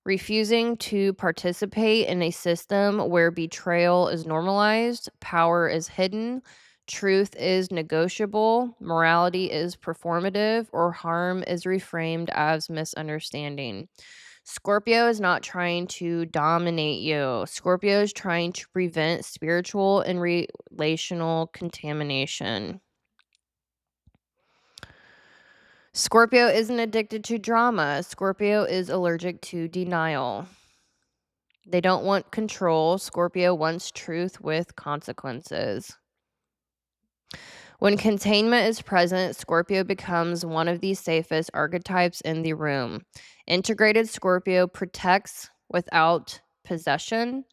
Refusing to participate in a system where betrayal is normalized, power is hidden, truth is negotiable, morality is performative, or harm is reframed as misunderstanding. Scorpio is not trying to dominate you. Scorpio is trying to prevent spiritual and relational contamination. Scorpio isn't addicted to drama. Scorpio is allergic to denial. They don't want control. Scorpio wants truth with consequences. When containment is present, Scorpio becomes one of the safest archetypes in the room. Integrated Scorpio protects without possession,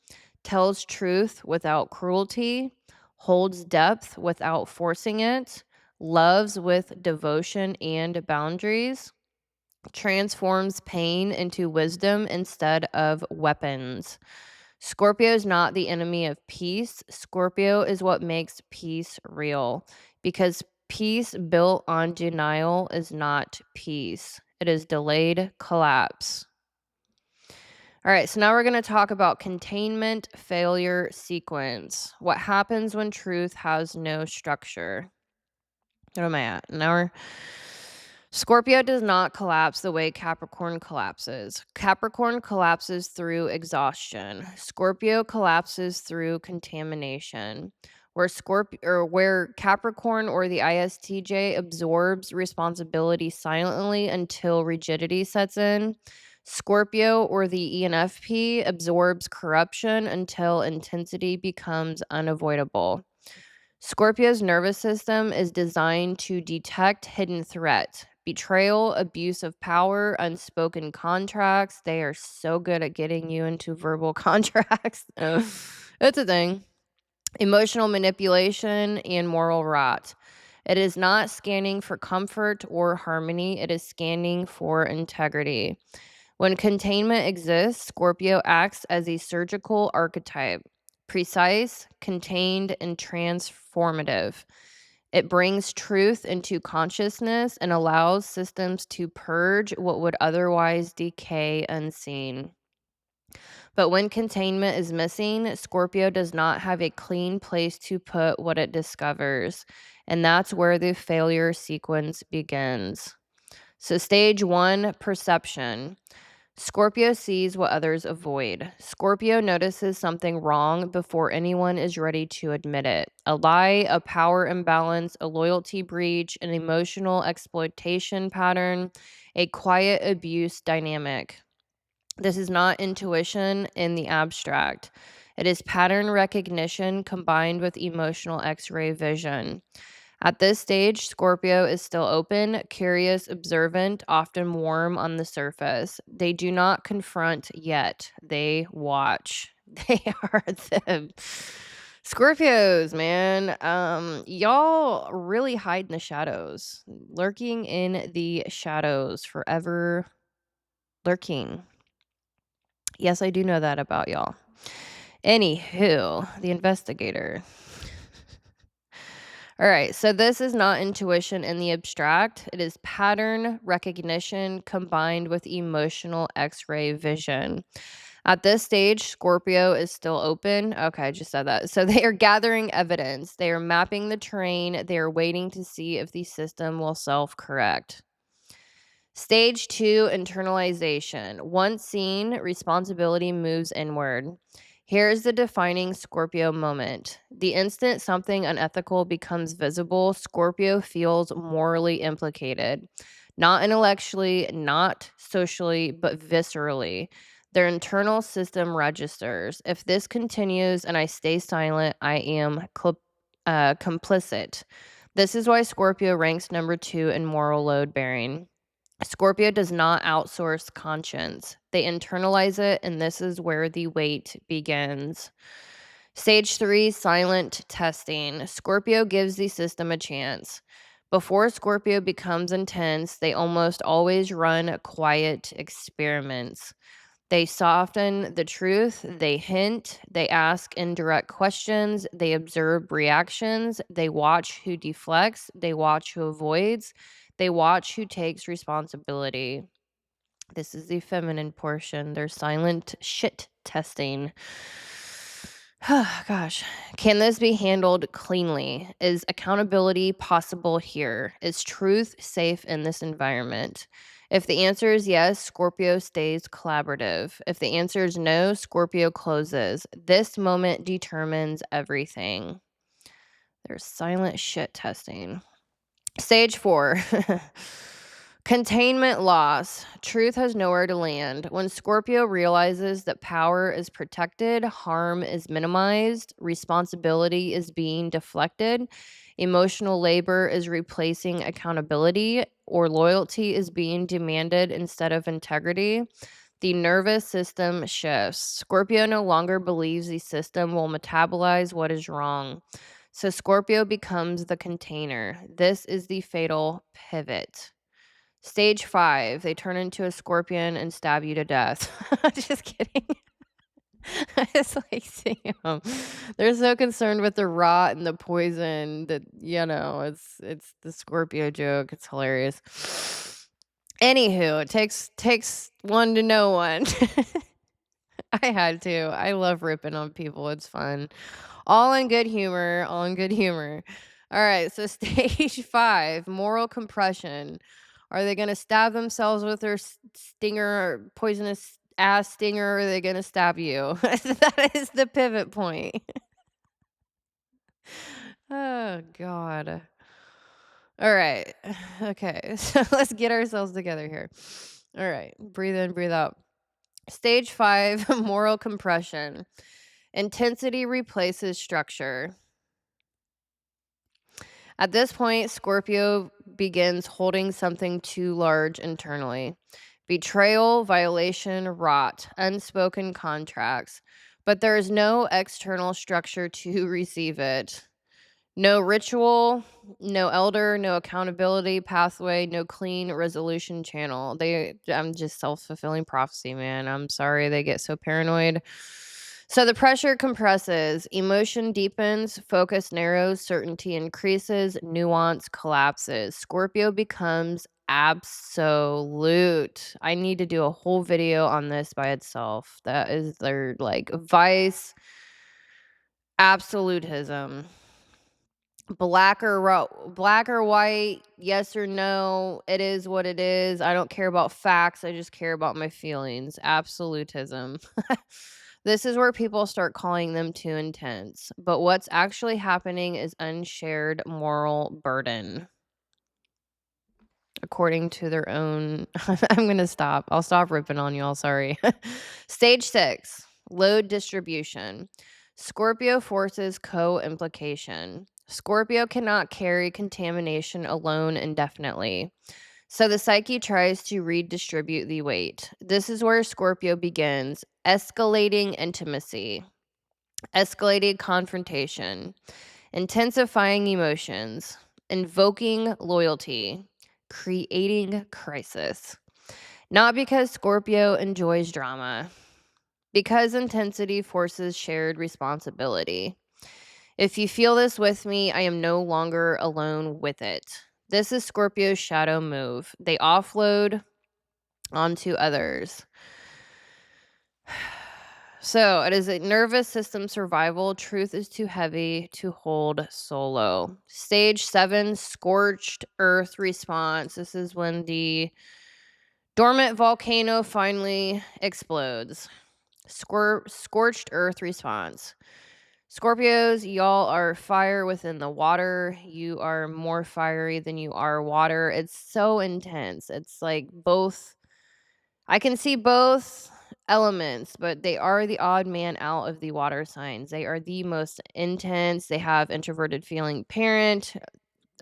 tells truth without cruelty, holds depth without forcing it, loves with devotion and boundaries, transforms pain into wisdom instead of weapons. Scorpio is not the enemy of peace. Scorpio is what makes peace real, because peace built on denial is not peace. It is delayed collapse. All right, so now we're going to talk about containment failure sequence. What happens when truth has no structure? What am I at? An hour? Scorpio does not collapse the way Capricorn collapses. Capricorn collapses through exhaustion. Scorpio collapses through contamination. Where Capricorn or the ISTJ absorbs responsibility silently until rigidity sets in, Scorpio or the ENFP absorbs corruption until intensity becomes unavoidable. Scorpio's nervous system is designed to detect hidden threat, betrayal, abuse of power, unspoken contracts. They are so good at getting you into verbal contracts. It's a thing. Emotional manipulation and moral rot. It is not scanning for comfort or harmony, it is scanning for integrity. When containment exists, Scorpio acts as a surgical archetype, precise, contained, and transformative. It brings truth into consciousness and allows systems to purge what would otherwise decay unseen. But when containment is missing, Scorpio does not have a clean place to put what it discovers. And that's where the failure sequence begins. So, stage one, perception. Scorpio sees what others avoid. Scorpio notices something wrong before anyone is ready to admit it. A lie, a power imbalance, a loyalty breach, an emotional exploitation pattern, a quiet abuse dynamic. This is not intuition in the abstract. It is pattern recognition combined with emotional X-ray vision. At this stage, Scorpio is still open, curious, observant, often warm on the surface. They do not confront yet. They watch. They are the Scorpios, man. Y'all really hide in the shadows, lurking in the shadows, forever lurking. Yes, I do know that about y'all. Anywho, the investigator. All right, so this is not intuition in the abstract. It is pattern recognition combined with emotional X-ray vision. At this stage, Scorpio is still open. Okay, I just said that. So they are gathering evidence. They are mapping the terrain. They are waiting to see if the system will self-correct. Stage two, internalization. Once seen, responsibility moves inward. Here's the defining Scorpio moment. The instant something unethical becomes visible, Scorpio feels morally implicated. Not intellectually, not socially, but viscerally. Their internal system registers. If this continues and I stay silent, I am complicit. This is why Scorpio ranks number 2 in moral load bearing. Scorpio does not outsource conscience. They internalize it, and this is where the weight begins. Stage 3, silent testing. Scorpio gives the system a chance. Before Scorpio becomes intense, they almost always run quiet experiments. They soften the truth, they hint, they ask indirect questions, they observe reactions, they watch who deflects, they watch who avoids, they watch who takes responsibility. This is the feminine portion. They're silent shit testing. Gosh. Can this be handled cleanly? Is accountability possible here? Is truth safe in this environment? If the answer is yes, Scorpio stays collaborative. If the answer is no, Scorpio closes. This moment determines everything. There's silent shit testing. Stage 4. Containment loss. Truth has nowhere to land. When Scorpio realizes that power is protected, harm is minimized, responsibility is being deflected, emotional labor is replacing accountability, or loyalty is being demanded instead of integrity, the nervous system shifts. Scorpio no longer believes the system will metabolize what is wrong. So Scorpio becomes the container. This is the fatal pivot. Stage 5, they turn into a scorpion and stab you to death. Just kidding. It's like, damn. They're so concerned with the rot and the poison that, it's the Scorpio joke. It's hilarious. Anywho, it takes one to know one. I had to. I love ripping on people. It's fun. All in good humor. All in good humor. All right. So, stage 5, moral compression. Are they going to stab themselves with their stinger, poisonous ass stinger, or are they going to stab you? That is the pivot point. Oh, God. All right. Okay. So, let's get ourselves together here. All right. Breathe in, breathe out. Stage 5, moral compression. Intensity replaces structure. At this point, Scorpio begins holding something too large internally. Betrayal, violation, rot, unspoken contracts. But there is no external structure to receive it. No ritual, no elder, no accountability pathway, no clean resolution channel. I'm just self-fulfilling prophecy, man. I'm sorry they get so paranoid. So the pressure compresses, emotion deepens, focus narrows, certainty increases, nuance collapses. Scorpio becomes absolute. I need to do a whole video on this by itself. That is their like vice absolutism. Black or white, yes or no, it is what it is. I don't care about facts, I just care about my feelings. Absolutism. This is where people start calling them too intense, but what's actually happening is unshared moral burden according to their own. I'm gonna stop. I'll stop ripping on y'all. Sorry. Stage 6, load distribution. Scorpio forces co-implication. Scorpio cannot carry contamination alone indefinitely. So the psyche tries to redistribute the weight. This is where Scorpio begins escalating intimacy, escalated confrontation, intensifying emotions, invoking loyalty, creating crisis. Not because Scorpio enjoys drama, because intensity forces shared responsibility. If you feel this with me, I am no longer alone with it. This is Scorpio's shadow move. They offload onto others. So it is a nervous system survival. Truth is too heavy to hold solo. Stage 7, scorched earth response. This is when the dormant volcano finally explodes. Scorched earth response. Scorpios, y'all are fire within the water. You are more fiery than you are water. It's so intense. It's like both. I can see both elements, but they are the odd man out of the water signs. They are the most intense. They have introverted feeling parent.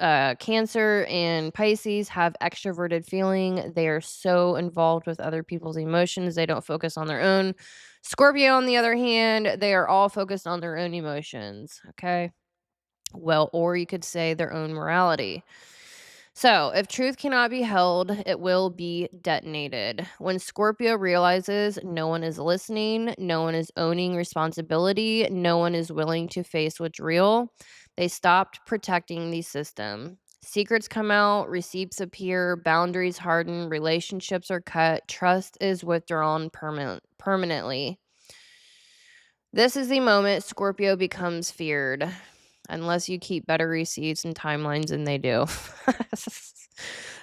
Cancer and Pisces have extroverted feeling. They are so involved with other people's emotions. They don't focus on their own. Scorpio, on the other hand, they are all focused on their own emotions. Okay. Well, or you could say their own morality. So, if truth cannot be held, it will be detonated. When Scorpio realizes no one is listening, no one is owning responsibility, no one is willing to face what's real, they stopped protecting the system. Secrets come out, receipts appear, boundaries harden, relationships are cut, trust is withdrawn permanently. This is the moment Scorpio becomes feared, unless you keep better receipts and timelines than they do.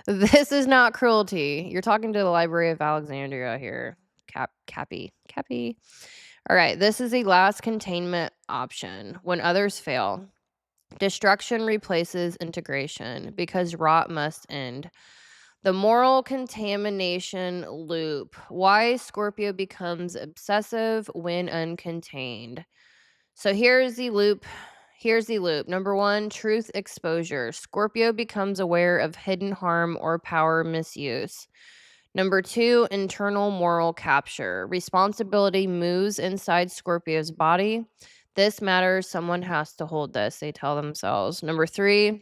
This is not cruelty. You're talking to the Library of Alexandria here. Cappy. All right, this is the last containment option. When others fail, destruction replaces integration because rot must end. The moral contamination loop. Why Scorpio becomes obsessive when uncontained. So here's the loop. Here's the loop. Number 1, truth exposure. Scorpio becomes aware of hidden harm or power misuse. Number 2, internal moral capture. Responsibility moves inside Scorpio's body. This matters. Someone has to hold this, they tell themselves. Number 3,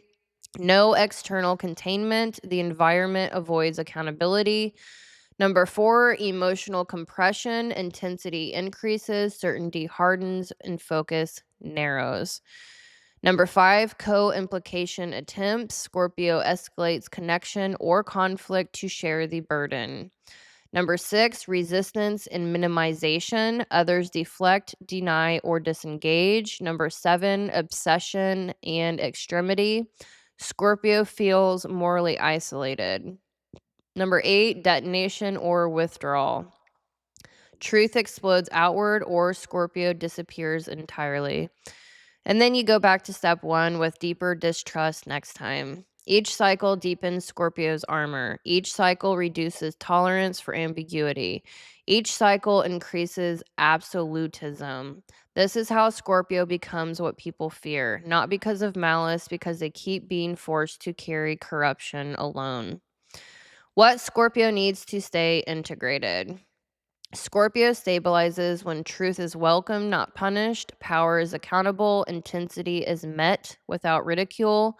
no external containment. The environment avoids accountability. Number 4, emotional compression. Intensity increases, certainty hardens, and focus narrows. Number 5, co-implication attempts. Scorpio escalates connection or conflict to share the burden. Number 6, resistance and minimization. Others deflect, deny, or disengage. Number 7, obsession and extremity. Scorpio feels morally isolated. Number 8, detonation or withdrawal. Truth explodes outward or Scorpio disappears entirely. And then you go back to step 1 with deeper distrust next time. Each cycle deepens Scorpio's armor. Each cycle reduces tolerance for ambiguity. Each cycle increases absolutism. This is how Scorpio becomes what people fear, not because of malice, because they keep being forced to carry corruption alone. What Scorpio needs to stay integrated. Scorpio stabilizes when truth is welcomed, not punished. Power is accountable. Intensity is met without ridicule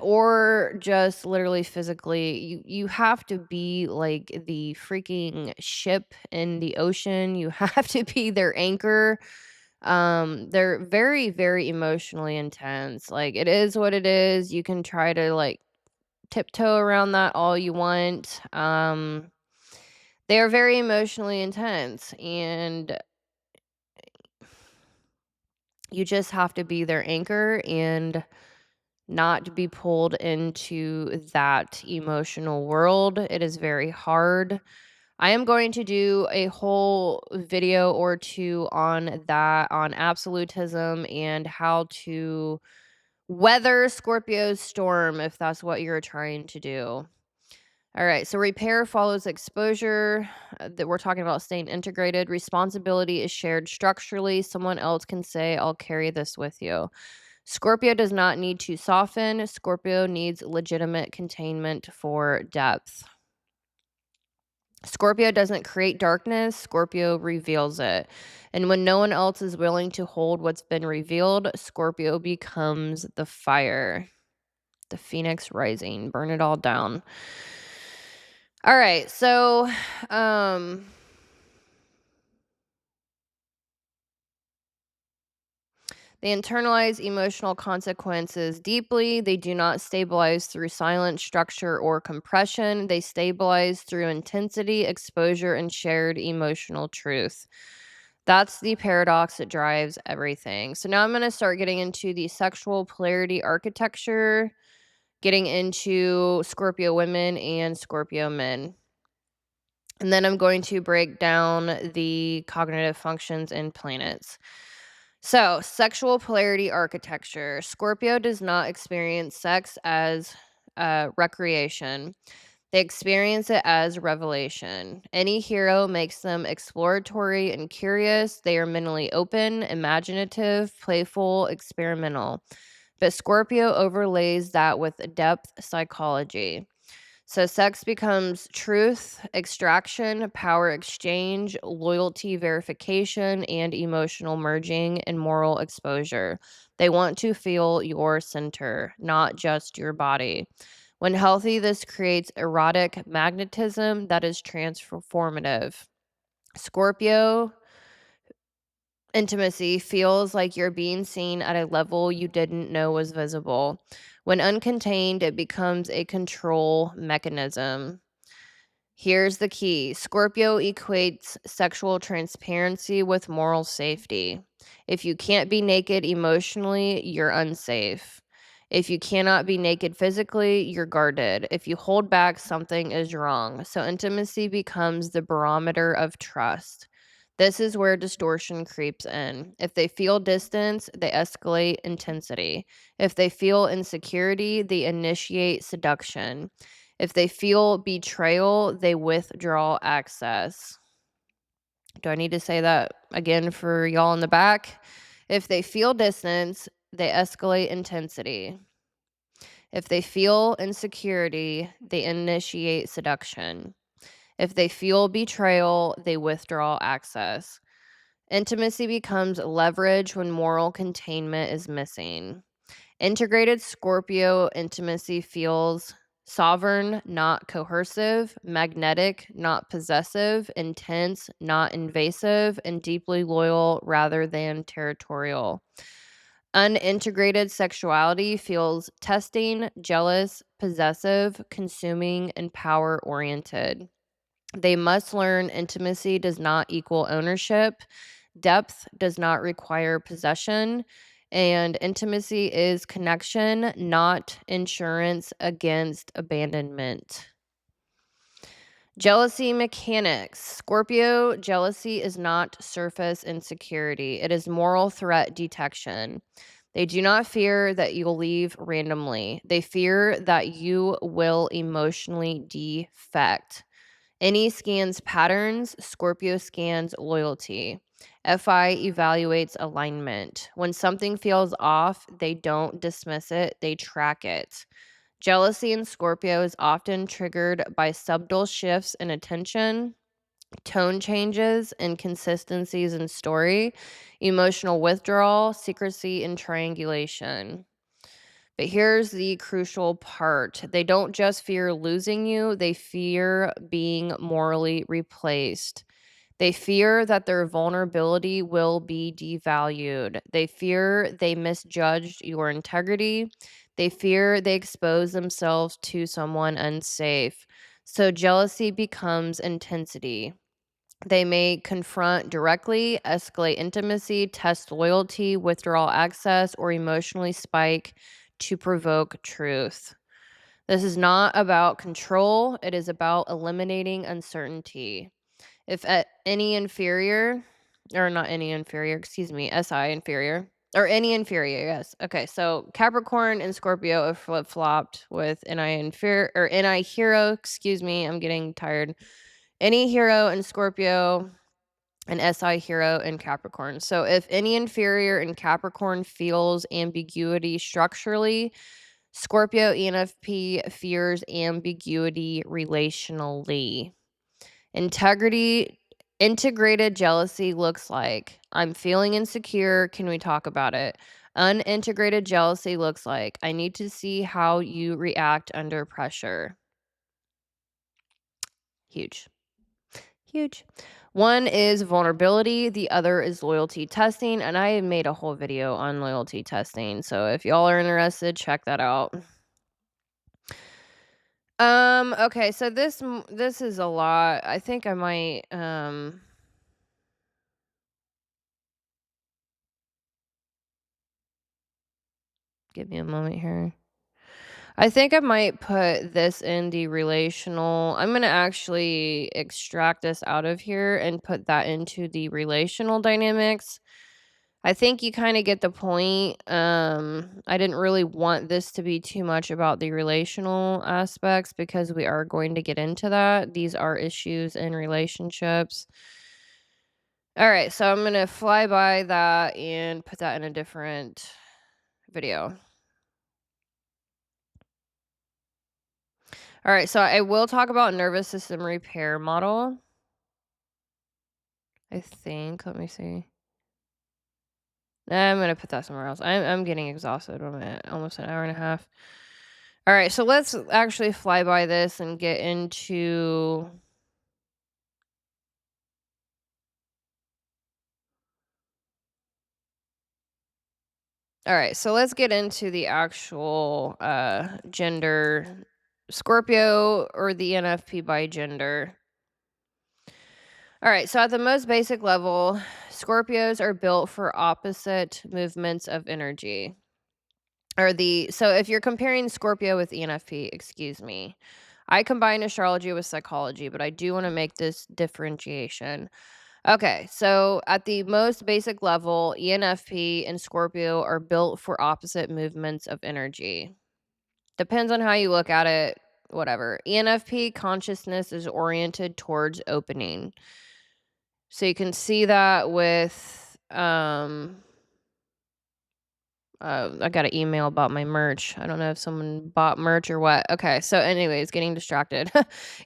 or just literally physically. You have to be like the freaking ship in the ocean. You have to be their anchor. They're very, very emotionally intense. Like, it is what it is. You can try to like tiptoe around that all you want. They are very emotionally intense, and you just have to be their anchor and not be pulled into that emotional world. It is very hard. I am going to do a whole video or two on that, on absolutism and how to weather Scorpio's storm if that's what you're trying to do. All right, so repair follows exposure. That we're talking about staying integrated. Responsibility is shared structurally. Someone else can say, I'll carry this with you. Scorpio does not need to soften. Scorpio needs legitimate containment for depth. Scorpio doesn't create darkness. Scorpio reveals it. And when no one else is willing to hold what's been revealed, Scorpio becomes the fire. The phoenix rising. Burn it all down. All right, so they internalize emotional consequences deeply. They do not stabilize through silent structure or compression. They stabilize through intensity, exposure, and shared emotional truth. That's the paradox that drives everything. So now I'm going to start getting into the sexual polarity architecture, getting into Scorpio women and Scorpio men. And then I'm going to break down the cognitive functions in planets. So, sexual polarity architecture. Scorpio does not experience sex as recreation. They experience it as revelation. Any hero makes them exploratory and curious. They are mentally open, imaginative, playful, experimental. But Scorpio overlays that with depth psychology. So sex becomes truth, extraction, power exchange, loyalty verification, and emotional merging and moral exposure. They want to feel your center, not just your body. When healthy, this creates erotic magnetism that is transformative. Scorpio intimacy feels like you're being seen at a level you didn't know was visible. When uncontained, it becomes a control mechanism. Here's the key. Scorpio equates sexual transparency with moral safety. If you can't be naked emotionally, you're unsafe. If you cannot be naked physically, you're guarded. If you hold back, something is wrong. So intimacy becomes the barometer of trust. This is where distortion creeps in. If they feel distance, they escalate intensity. If they feel insecurity, they initiate seduction. If they feel betrayal, they withdraw access. Do I need to say that again for y'all in the back? If they feel distance, they escalate intensity. If they feel insecurity, they initiate seduction. If they feel betrayal, they withdraw access. Intimacy becomes leverage when moral containment is missing. Integrated Scorpio intimacy feels sovereign, not coercive, magnetic, not possessive, intense, not invasive, and deeply loyal rather than territorial. Unintegrated sexuality feels testing, jealous, possessive, consuming, and power oriented. They must learn intimacy does not equal ownership. Depth does not require possession, and intimacy is connection, not insurance against abandonment. Jealousy mechanics. Scorpio jealousy is not surface insecurity, it is moral threat detection. They do not fear that you'll leave randomly, they fear that you will emotionally defect. NE scans patterns, Scorpio scans loyalty. FI evaluates alignment. When something feels off, they don't dismiss it, they track it. Jealousy in Scorpio is often triggered by subtle shifts in attention, tone changes, inconsistencies in story, emotional withdrawal, secrecy, and triangulation. But here's the crucial part. They don't just fear losing you, they fear being morally replaced. They fear that their vulnerability will be devalued. They fear they misjudged your integrity. They fear they expose themselves to someone unsafe. So jealousy becomes intensity. They may confront directly, escalate intimacy, test loyalty, withdraw access, or emotionally spike to provoke truth. This is not about control, it is about eliminating uncertainty. If at any inferior, or not any inferior, excuse me, SI inferior, or any inferior, yes. Okay, so Capricorn and Scorpio have flip flopped with NI inferior or NI hero, excuse me, I'm getting tired. Any hero in Scorpio and SI hero in Capricorn. So if any inferior in Capricorn feels ambiguity structurally, Scorpio ENFP fears ambiguity relationally. Integrity, integrated jealousy looks like I'm feeling insecure. Can we talk about it? Unintegrated jealousy looks like I need to see how you react under pressure. Huge. Huge. One is vulnerability, the other is loyalty testing, and I made a whole video on loyalty testing. So if y'all are interested, check that out. Okay, so this is a lot. I think I might give me a moment here. I think I might put this in the relational. I'm going to actually extract this out of here and put that into the relational dynamics. I think you kind of get the point. I didn't really want this to be too much about the relational aspects because we are going to get into that. These are issues in relationships. All right, so I'm going to fly by that and put that in a different video. All right, so I will talk about nervous system repair model. I think. Let me see. Nah, I'm gonna put that somewhere else. I'm getting exhausted. I'm at almost an hour and a half. All right, so let's actually fly by this and get into. All right, so let's get into the actual gender Scorpio or the ENFP by gender. All right, so at the most basic level, Scorpios are built for opposite movements of energy. So if you're comparing Scorpio with ENFP, excuse me. I combine astrology with psychology, but I do want to make this differentiation. Okay, so at the most basic level, ENFP and Scorpio are built for opposite movements of energy. Depends on how you look at it, whatever. ENFP consciousness is oriented towards opening. So you can see that with I got an email about my merch. I don't know if someone bought merch or what. Okay, so anyways, getting distracted.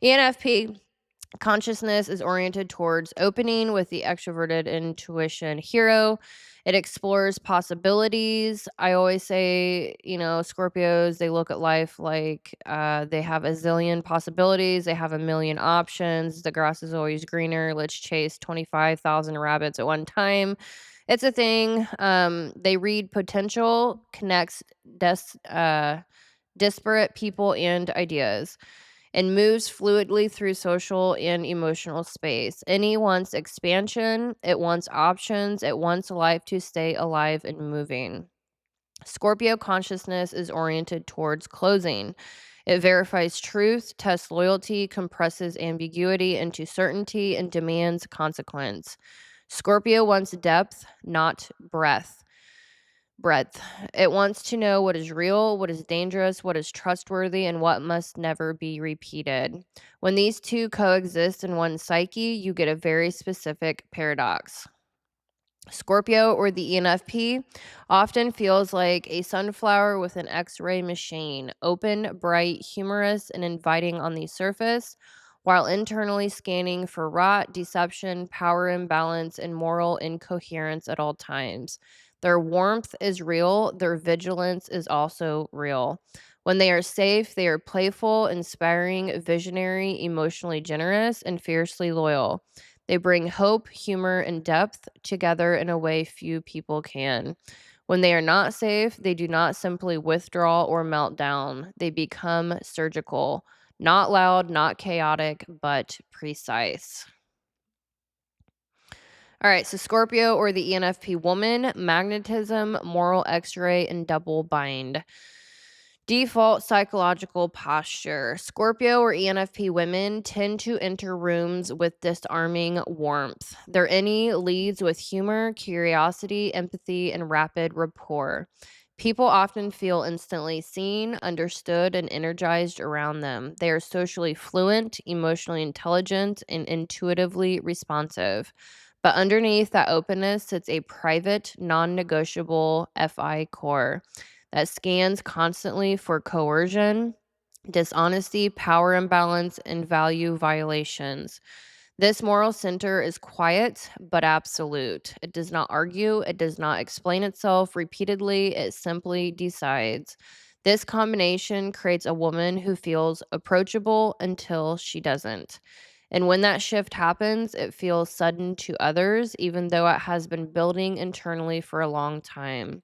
ENFP consciousness is oriented towards opening with the extroverted intuition hero. It explores possibilities. I always say, Scorpios, they look at life like they have a zillion possibilities. They have a million options. The grass is always greener. Let's chase 25,000 rabbits at one time. It's a thing. They read potential, connects disparate people and ideas, and moves fluidly through social and emotional space. Any wants expansion, it wants options, it wants life to stay alive and moving. Scorpio consciousness is oriented towards closing. It verifies truth, tests loyalty, compresses ambiguity into certainty, and demands consequence. Scorpio wants depth, not breadth. It wants to know what is real, what is dangerous, what is trustworthy, and what must never be repeated. When these two coexist in one psyche, you get a very specific paradox. Scorpio or the ENFP often feels like a sunflower with an X ray machine, open, bright, humorous, and inviting on the surface, while internally scanning for rot, deception, power imbalance, and moral incoherence at all times. Their warmth is real, their vigilance is also real. When they are safe, they are playful, inspiring, visionary, emotionally generous, and fiercely loyal. They bring hope, humor, and depth together in a way few people can. When they are not safe, they do not simply withdraw or melt down. They become surgical, not loud, not chaotic, but precise. All right, so Scorpio or the ENFP woman, magnetism, moral x-ray, and double bind. Default psychological posture. Scorpio or ENFP women tend to enter rooms with disarming warmth. Their any leads with humor, curiosity, empathy, and rapid rapport. People often feel instantly seen, understood, and energized around them. They are socially fluent, emotionally intelligent, and intuitively responsive. But underneath that openness sits a private, non negotiable FI core that scans constantly for coercion, dishonesty, power imbalance, and value violations. This moral center is quiet but absolute. It does not argue, it does not explain itself repeatedly, it simply decides. This combination creates a woman who feels approachable until she doesn't. And when that shift happens, it feels sudden to others, even though it has been building internally for a long time.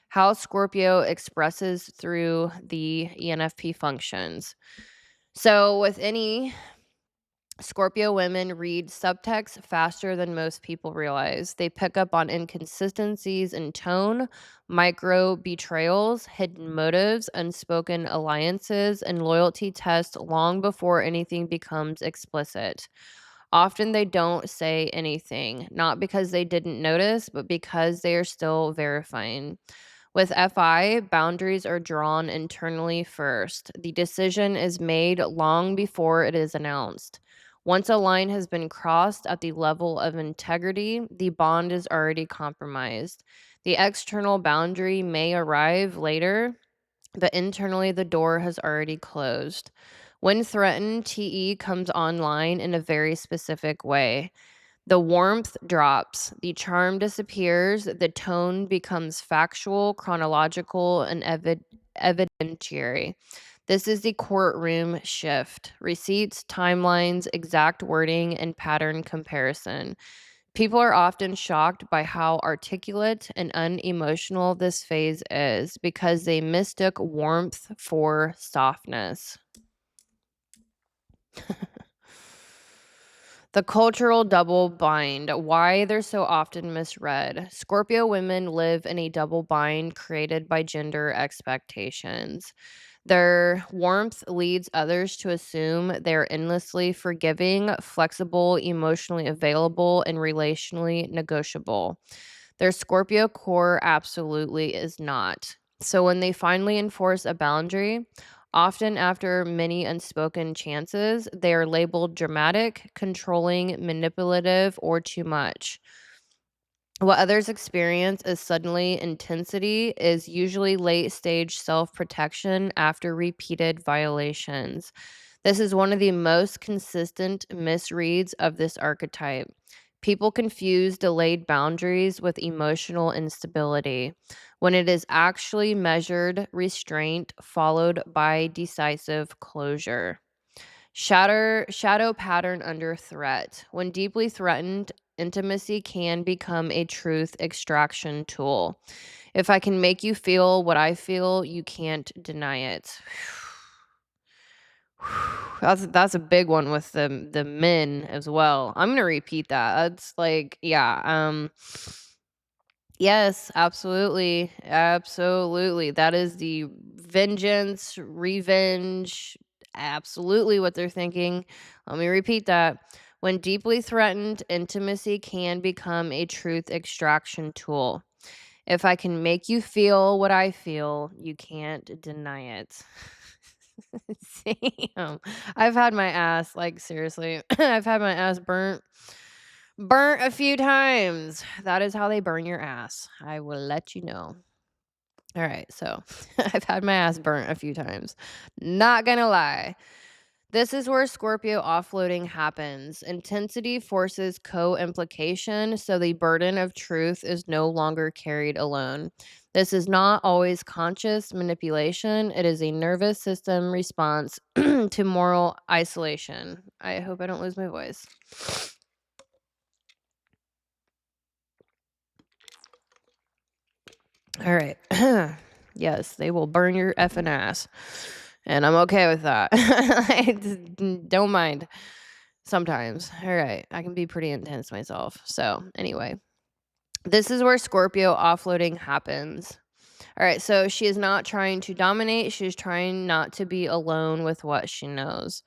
How Scorpio expresses through the ENFP functions. So, with any Scorpio women read subtext faster than most people realize. They pick up on inconsistencies in tone, micro betrayals, hidden motives, unspoken alliances, and loyalty tests long before anything becomes explicit. Often they don't say anything, not because they didn't notice, but because they are still verifying. With FI, boundaries are drawn internally first. The decision is made long before it is announced. Once a line has been crossed at the level of integrity, the bond is already compromised. The external boundary may arrive later, but internally the door has already closed. When threatened, TE comes online in a very specific way. The warmth drops, the charm disappears, the tone becomes factual, chronological, and evidentiary. This is the courtroom shift. Receipts, timelines, exact wording, and pattern comparison. People are often shocked by how articulate and unemotional this phase is because they mistook warmth for softness. The cultural double bind, why they're so often misread. Scorpio women live in a double bind created by gender expectations. Their warmth leads others to assume they're endlessly forgiving, flexible, emotionally available, and relationally negotiable. Their Scorpio core absolutely is not. So when they finally enforce a boundary, often after many unspoken chances, they are labeled dramatic, controlling, manipulative, or too much. What others experience as suddenly intensity is usually late stage self protection after repeated violations. This is one of the most consistent misreads of this archetype. People confuse delayed boundaries with emotional instability when it is actually measured restraint followed by decisive closure. Shadow pattern under threat. When deeply threatened, intimacy can become a truth extraction tool. If I can make you feel what I feel, you can't deny it. That's a big one with the men as well. I'm gonna repeat that. That's like, yeah, yes, absolutely. Absolutely. That is the vengeance, revenge, absolutely what they're thinking. Let me repeat that. When deeply threatened, intimacy can become a truth extraction tool. If I can make you feel what I feel, you can't deny it. Damn. I've had my ass, like, seriously, I've had my ass burnt a few times. That is how they burn your ass. I will let you know. All right, so I've had my ass burnt a few times. Not gonna lie. This is where Scorpio offloading happens. Intensity forces co implication, so the burden of truth is no longer carried alone. This is not always conscious manipulation, it is a nervous system response to moral isolation. I hope I don't lose my voice. All right. Yes, they will burn your effing ass. And I'm okay with that. Don't mind sometimes. All right. I can be pretty intense myself. So, anyway, this is where Scorpio offloading happens. All right. So, she is not trying to dominate, she's trying not to be alone with what she knows.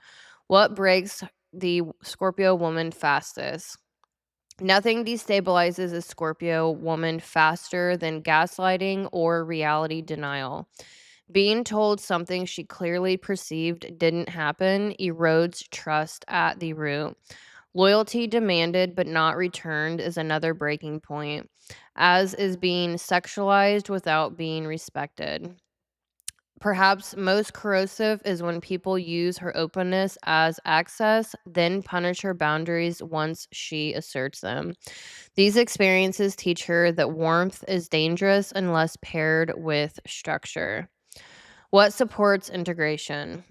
What breaks the Scorpio woman fastest? Nothing destabilizes a Scorpio woman faster than gaslighting or reality denial. Being told something she clearly perceived didn't happen erodes trust at the root. Loyalty demanded but not returned is another breaking point, as is being sexualized without being respected. Perhaps most corrosive is when people use her openness as access, then punish her boundaries once she asserts them. These experiences teach her that warmth is dangerous unless paired with structure. What supports integration?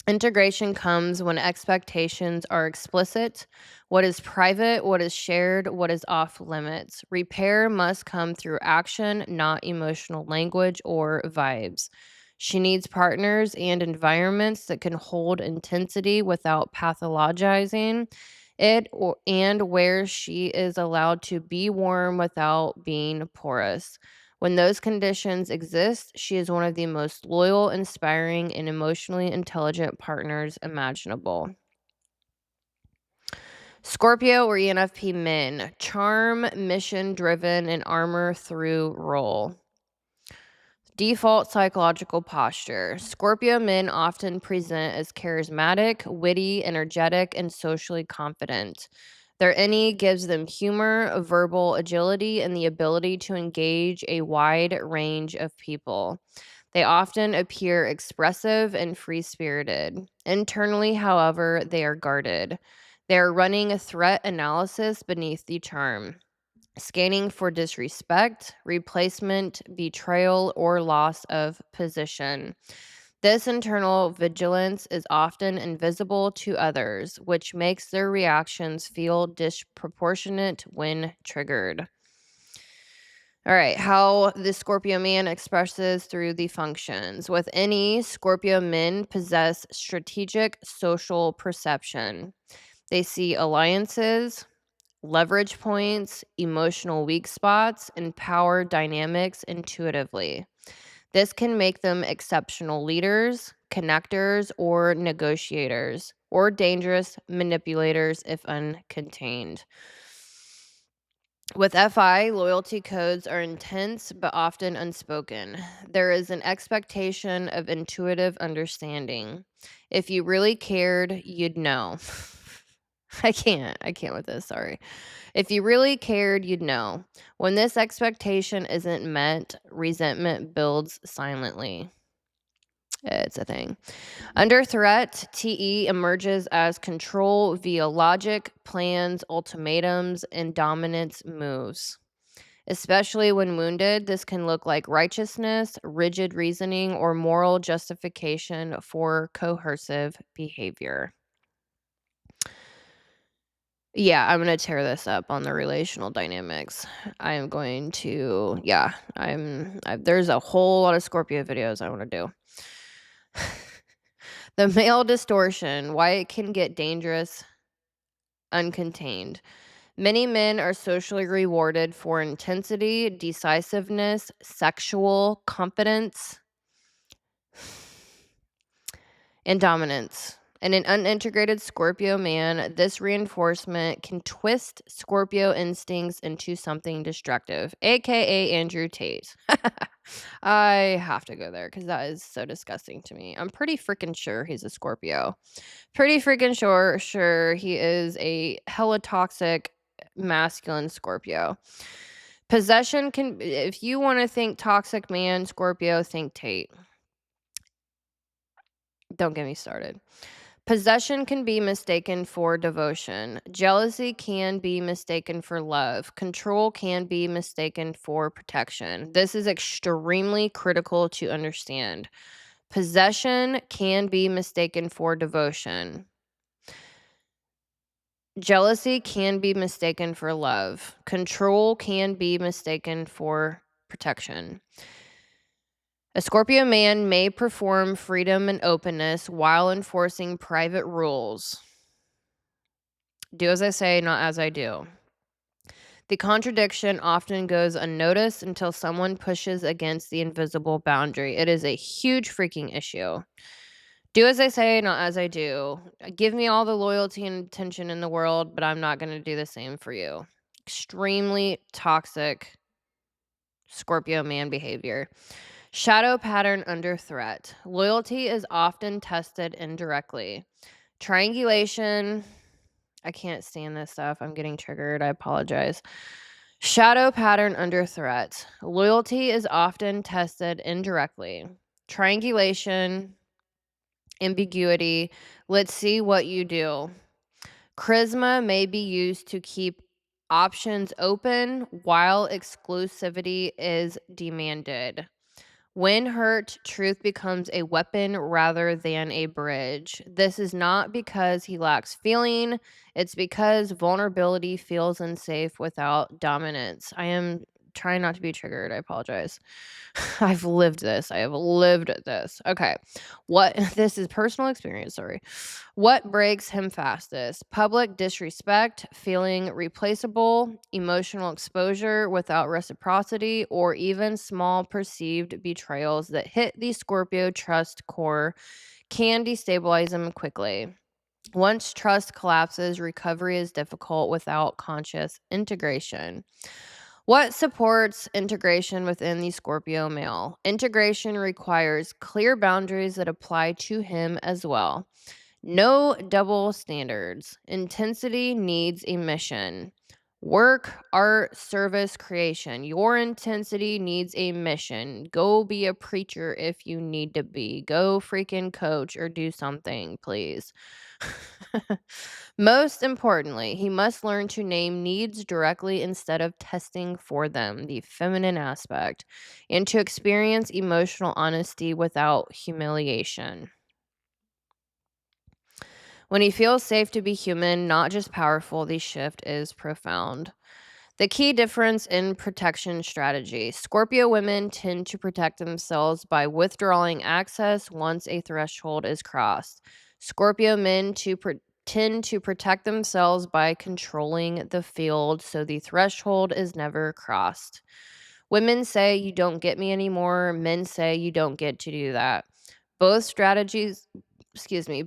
Integration comes when expectations are explicit. What is private, what is shared, what is off limits. Repair must come through action, not emotional language or vibes. She needs partners and environments that can hold intensity without pathologizing and where she is allowed to be warm without being porous. When those conditions exist, she is one of the most loyal, inspiring, and emotionally intelligent partners imaginable. Scorpio or ENFP men, charm, mission driven, and armor through role. Default psychological posture. Scorpio men often present as charismatic, witty, energetic, and socially confident. Their any gives them humor, verbal agility, and the ability to engage a wide range of people. They often appear expressive and free spirited. Internally, however, they are guarded. They are running a threat analysis beneath the charm, scanning for disrespect, replacement, betrayal, or loss of position. This internal vigilance is often invisible to others, which makes their reactions feel disproportionate when triggered. All right, how the Scorpio man expresses through the functions. With any, Scorpio men possess strategic social perception. They see alliances, leverage points, emotional weak spots, and power dynamics intuitively. This can make them exceptional leaders, connectors, or negotiators, or dangerous manipulators if uncontained. With FI, loyalty codes are intense but often unspoken. There is an expectation of intuitive understanding. If you really cared, you'd know. I can't with this, sorry. If you really cared, you'd know. When this expectation isn't met, resentment builds silently. It's a thing. Under threat, TE emerges as control via logic, plans, ultimatums, and dominance moves. Especially when wounded, this can look like righteousness, rigid reasoning, or moral justification for coercive behavior. Yeah, I'm gonna tear this up on the relational dynamics. I am going to, yeah, there's a whole lot of Scorpio videos I want to do. The male distortion, why it can get dangerous uncontained. Many men are socially rewarded for intensity, decisiveness, sexual confidence, and dominance. In an unintegrated Scorpio man, this reinforcement can twist Scorpio instincts into something destructive, aka Andrew Tate. I have to go there because that is so disgusting to me. I'm pretty freaking sure he's a Scorpio. Pretty freaking sure he is a hella toxic masculine Scorpio. Possession can, if you want to think toxic man, Scorpio, think Tate. Don't get me started. Possession can be mistaken for devotion. Jealousy can be mistaken for love. Control can be mistaken for protection. This is extremely critical to understand. Possession can be mistaken for devotion. Jealousy can be mistaken for love. Control can be mistaken for protection. A Scorpio man may perform freedom and openness while enforcing private rules. Do as I say, not as I do. The contradiction often goes unnoticed until someone pushes against the invisible boundary. It is a huge freaking issue. Do as I say, not as I do. Give me all the loyalty and attention in the world, but I'm not going to do the same for you. Extremely toxic Scorpio man behavior. Shadow pattern under threat. Loyalty is often tested indirectly. Triangulation. I can't stand this stuff. I'm getting triggered. I apologize. Shadow pattern under threat. Loyalty is often tested indirectly. Triangulation. Ambiguity. Let's see what you do. Charisma may be used to keep options open while exclusivity is demanded. When hurt, truth becomes a weapon rather than a bridge. This is not because he lacks feeling, it's because vulnerability feels unsafe without dominance. I am trying not to be triggered. I apologize. I've lived this. I have lived this. Okay. This is personal experience, sorry. What breaks him fastest? Public disrespect, feeling replaceable, emotional exposure without reciprocity, or even small perceived betrayals that hit the Scorpio trust core can destabilize him quickly. Once trust collapses, recovery is difficult without conscious integration. What supports integration within the Scorpio male? Integration requires clear boundaries that apply to him as well. No double standards. Intensity needs a mission. Work, art, service, creation. Your intensity needs a mission. Go be a preacher if you need to be. Go freaking coach or do something, please. Most importantly, he must learn to name needs directly instead of testing for them, the feminine aspect, and to experience emotional honesty without humiliation. When he feels safe to be human, not just powerful, the shift is profound. The key difference in protection strategy. Scorpio women tend to protect themselves by withdrawing access once a threshold is crossed. Scorpio men tend to protect themselves by controlling the field so the threshold is never crossed. Women say you don't get me anymore, men say you don't get to do that. Both strategies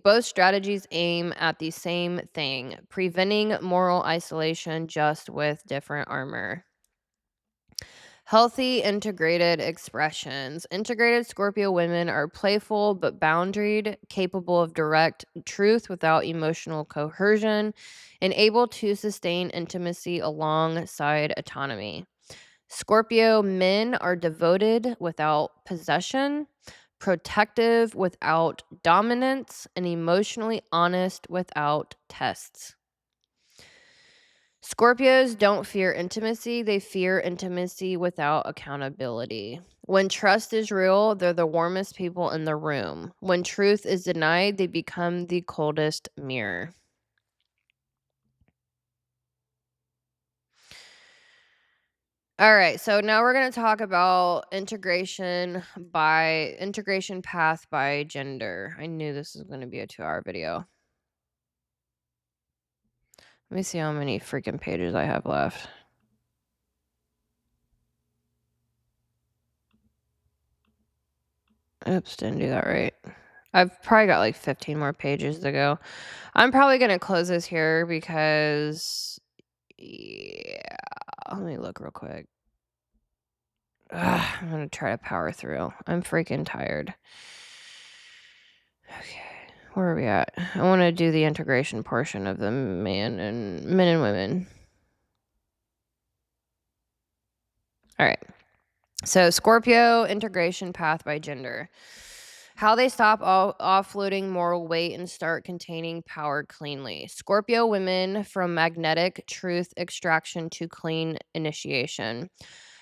both strategies aim at the same thing, preventing moral isolation just with different armor. Healthy integrated expressions. Integrated Scorpio women are playful but boundaried, capable of direct truth without emotional coercion, and able to sustain intimacy alongside autonomy. Scorpio men are devoted without possession, protective without dominance, and emotionally honest without tests. Scorpios don't fear intimacy, they fear intimacy without accountability. When trust is real, they're the warmest people in the room. When truth is denied, they become the coldest mirror. All right, so now we're going to talk about integration path by gender. I knew this was going to be a 2-hour video. Let me see how many freaking pages I have left. Oops, didn't do that right. I've probably got like 15 more pages to go. I'm probably going to close this here because, yeah, let me look real quick. I'm going to try to power through. I'm freaking tired. Okay, where are we at? I want to do the integration portion of the men and women. All right. So Scorpio integration path by gender. How they stop offloading moral weight and start containing power cleanly. Scorpio women from magnetic truth extraction to clean initiation.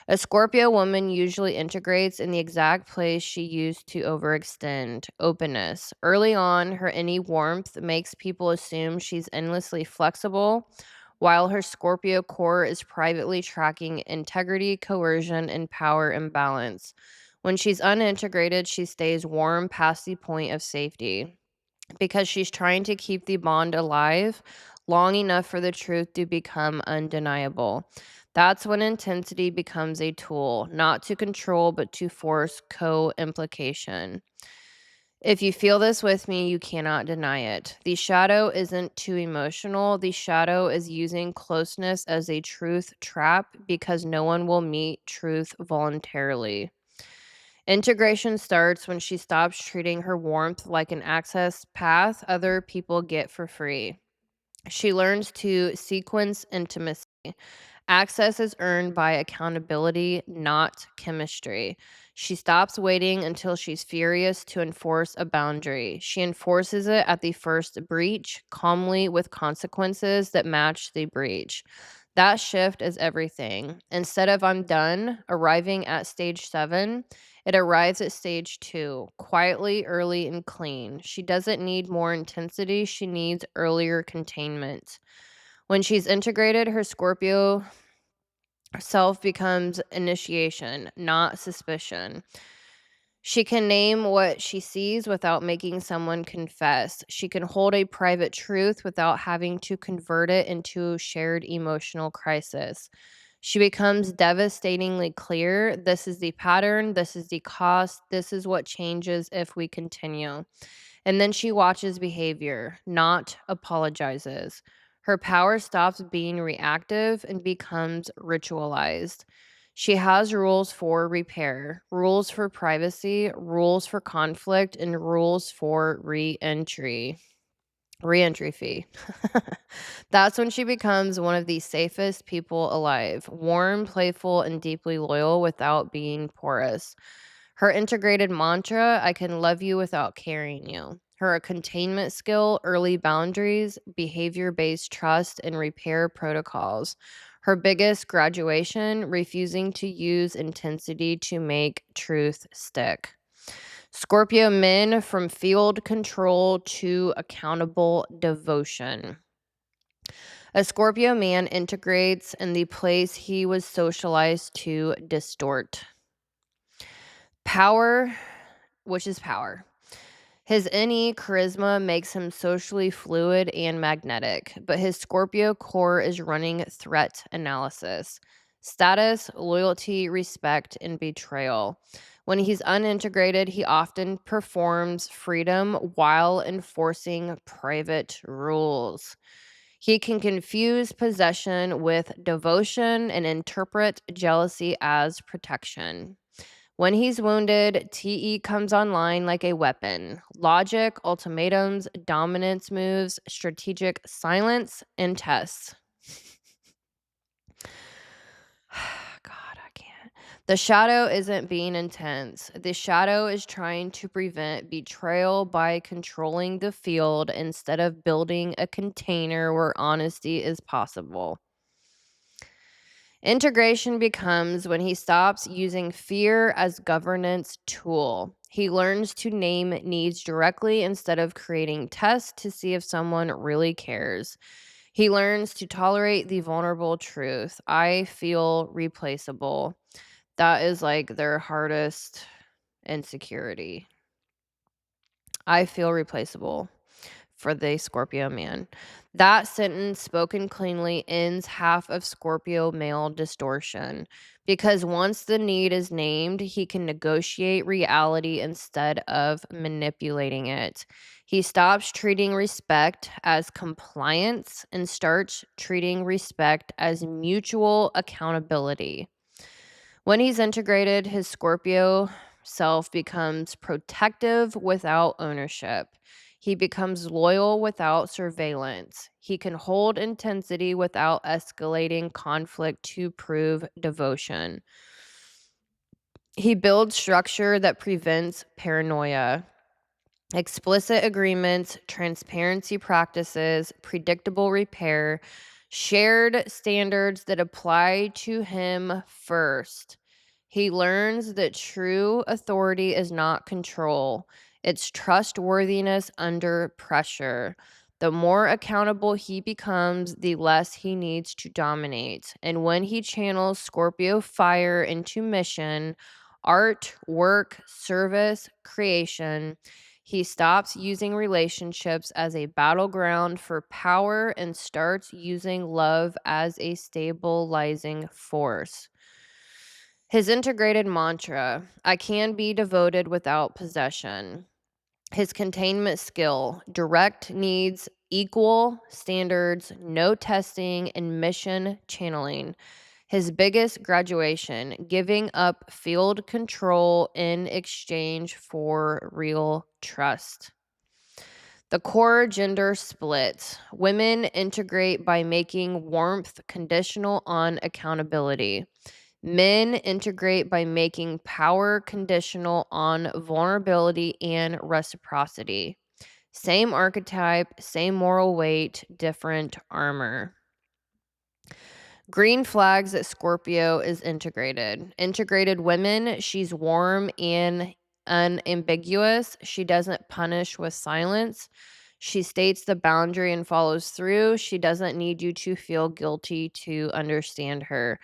A Scorpio woman usually integrates in the exact place she used to overextend openness. Early on, her any warmth makes people assume she's endlessly flexible, while her Scorpio core is privately tracking integrity, coercion, and power imbalance. When she's unintegrated, she stays warm past the point of safety because she's trying to keep the bond alive long enough for the truth to become undeniable. That's when intensity becomes a tool, not to control, but to force co-implication. If you feel this with me, you cannot deny it. The shadow isn't too emotional. The shadow is using closeness as a truth trap because no one will meet truth voluntarily. Integration starts when she stops treating her warmth like an access path other people get for free. She learns to sequence intimacy. Access is earned by accountability, not chemistry. She stops waiting until she's furious to enforce a boundary. She enforces it at the first breach, calmly with consequences that match the breach. That shift is everything. Instead of I'm done, arriving at stage 7, it arrives at stage 2, quietly, early, and clean. She doesn't need more intensity, she needs earlier containment. When she's integrated, her Scorpio self becomes initiation, not suspicion. She can name what she sees without making someone confess. She can hold a private truth without having to convert it into shared emotional crisis. She becomes devastatingly clear. This is the pattern. This is the cost. This is what changes if we continue. And then she watches behavior, not apologizes. Her power stops being reactive and becomes ritualized. She has rules for repair, rules for privacy, rules for conflict, and rules for re-entry. Re-entry fee. That's when she becomes one of the safest people alive. Warm, playful, and deeply loyal without being porous. Her integrated mantra, I can love you without carrying you. Her containment skill, early boundaries, behavior-based trust, and repair protocols. Her biggest graduation, refusing to use intensity to make truth stick. Scorpio men from field control to accountable devotion. A Scorpio man integrates in the place he was socialized to distort. Power, which is power. His NE charisma makes him socially fluid and magnetic, but his Scorpio core is running threat analysis, status, loyalty, respect, and betrayal. When he's unintegrated, he often performs freedom while enforcing private rules. He can confuse possession with devotion and interpret jealousy as protection. When he's wounded, TE comes online like a weapon. Logic, ultimatums, dominance moves, strategic silence, and tests. God, I can't. The shadow isn't being intense. The shadow is trying to prevent betrayal by controlling the field instead of building a container where honesty is possible. Integration becomes when he stops using fear as governance tool. He learns to name needs directly instead of creating tests to see if someone really cares. He learns to tolerate the vulnerable truth. I feel replaceable. That is like their hardest insecurity. I feel replaceable for the Scorpio man. That sentence, spoken cleanly, ends half of Scorpio male distortion because once the need is named, he can negotiate reality instead of manipulating it. He stops treating respect as compliance and starts treating respect as mutual accountability. When he's integrated, his Scorpio self becomes protective without ownership. He becomes loyal without surveillance. He can hold intensity without escalating conflict to prove devotion. He builds structure that prevents paranoia. Explicit agreements, transparency practices, predictable repair, shared standards that apply to him first. He learns that true authority is not control, it's trustworthiness under pressure. The more accountable he becomes, the less he needs to dominate. And when he channels Scorpio fire into mission, art, work, service, creation, he stops using relationships as a battleground for power and starts using love as a stabilizing force. His integrated mantra, I can be devoted without possession. His containment skill, direct needs, equal standards, no testing, and mission channeling. His biggest graduation, giving up field control in exchange for real trust. The core gender split. Women integrate by making warmth conditional on accountability. Men integrate by making power conditional on vulnerability and reciprocity. Same archetype, same moral weight, different armor. Green flags that Scorpio is integrated. Integrated women, she's warm and unambiguous. She doesn't punish with silence. She states the boundary and follows through. She doesn't need you to feel guilty to understand her.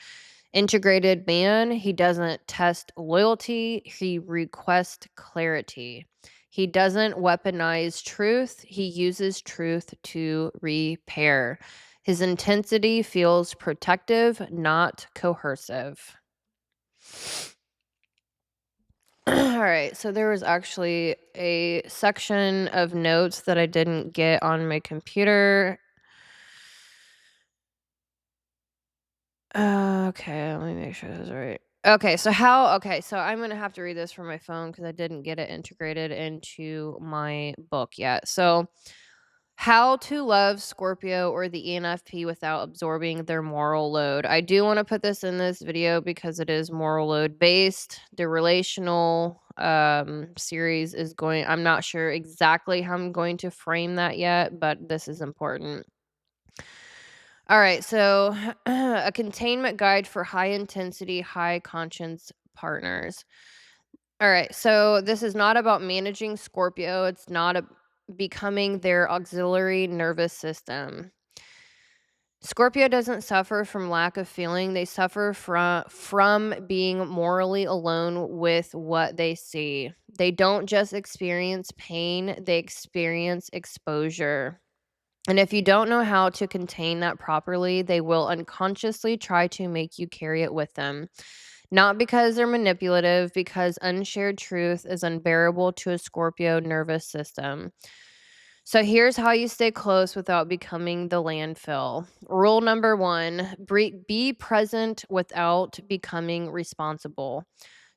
Integrated man, he doesn't test loyalty, he requests clarity. He doesn't weaponize truth, he uses truth to repair. His intensity feels protective, not coercive. All right, so there was actually a section of notes that I didn't get on my computer. Okay, let me make sure this is right. Okay, so I'm gonna have to read this from my phone because I didn't get it integrated into my book yet. So, how to love Scorpio or the ENFP without absorbing their moral load. I do want to put this in this video because it is moral load based. The relational series is going, I'm not sure exactly how I'm going to frame that yet, but this is important. All right, so a containment guide for high intensity, high conscience partners. All right, so this is not about managing Scorpio. It's not becoming their auxiliary nervous system. Scorpio doesn't suffer from lack of feeling. They suffer from being morally alone with what they see. They don't just experience pain, they experience exposure. And if you don't know how to contain that properly, they will unconsciously try to make you carry it with them. Not because they're manipulative, because unshared truth is unbearable to a Scorpio nervous system. So here's how you stay close without becoming the landfill. Rule number one, be present without becoming responsible.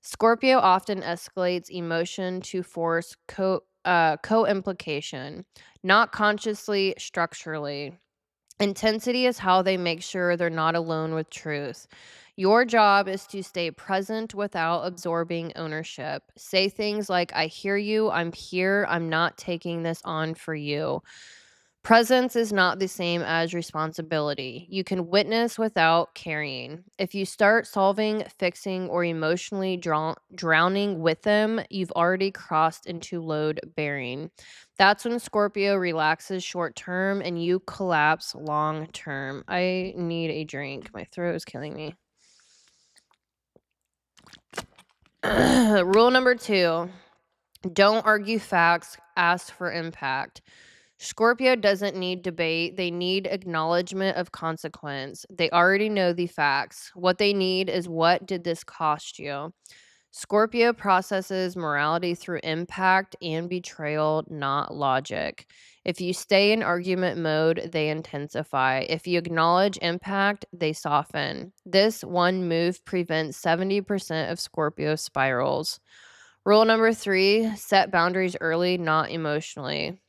Scorpio often escalates emotion to force co-implication, not consciously, structurally. Intensity is how they make sure they're not alone with truth. Your job is to stay present without absorbing ownership. Say things like, I hear you, I'm here, I'm not taking this on for you. Presence is not the same as responsibility. You can witness without carrying. If you start solving, fixing, or emotionally drowning with them, you've already crossed into load bearing. That's when Scorpio relaxes short term and you collapse long term. I need a drink. My throat is killing me. Rule number 2, don't argue facts, ask for impact. Scorpio doesn't need debate. They need acknowledgement of consequence. They already know the facts. What they need is, what did this cost you? Scorpio processes morality through impact and betrayal, not logic. If you stay in argument mode, they intensify. If you acknowledge impact, they soften. This one move prevents 70% of Scorpio spirals. Rule number 3, set boundaries early, not emotionally.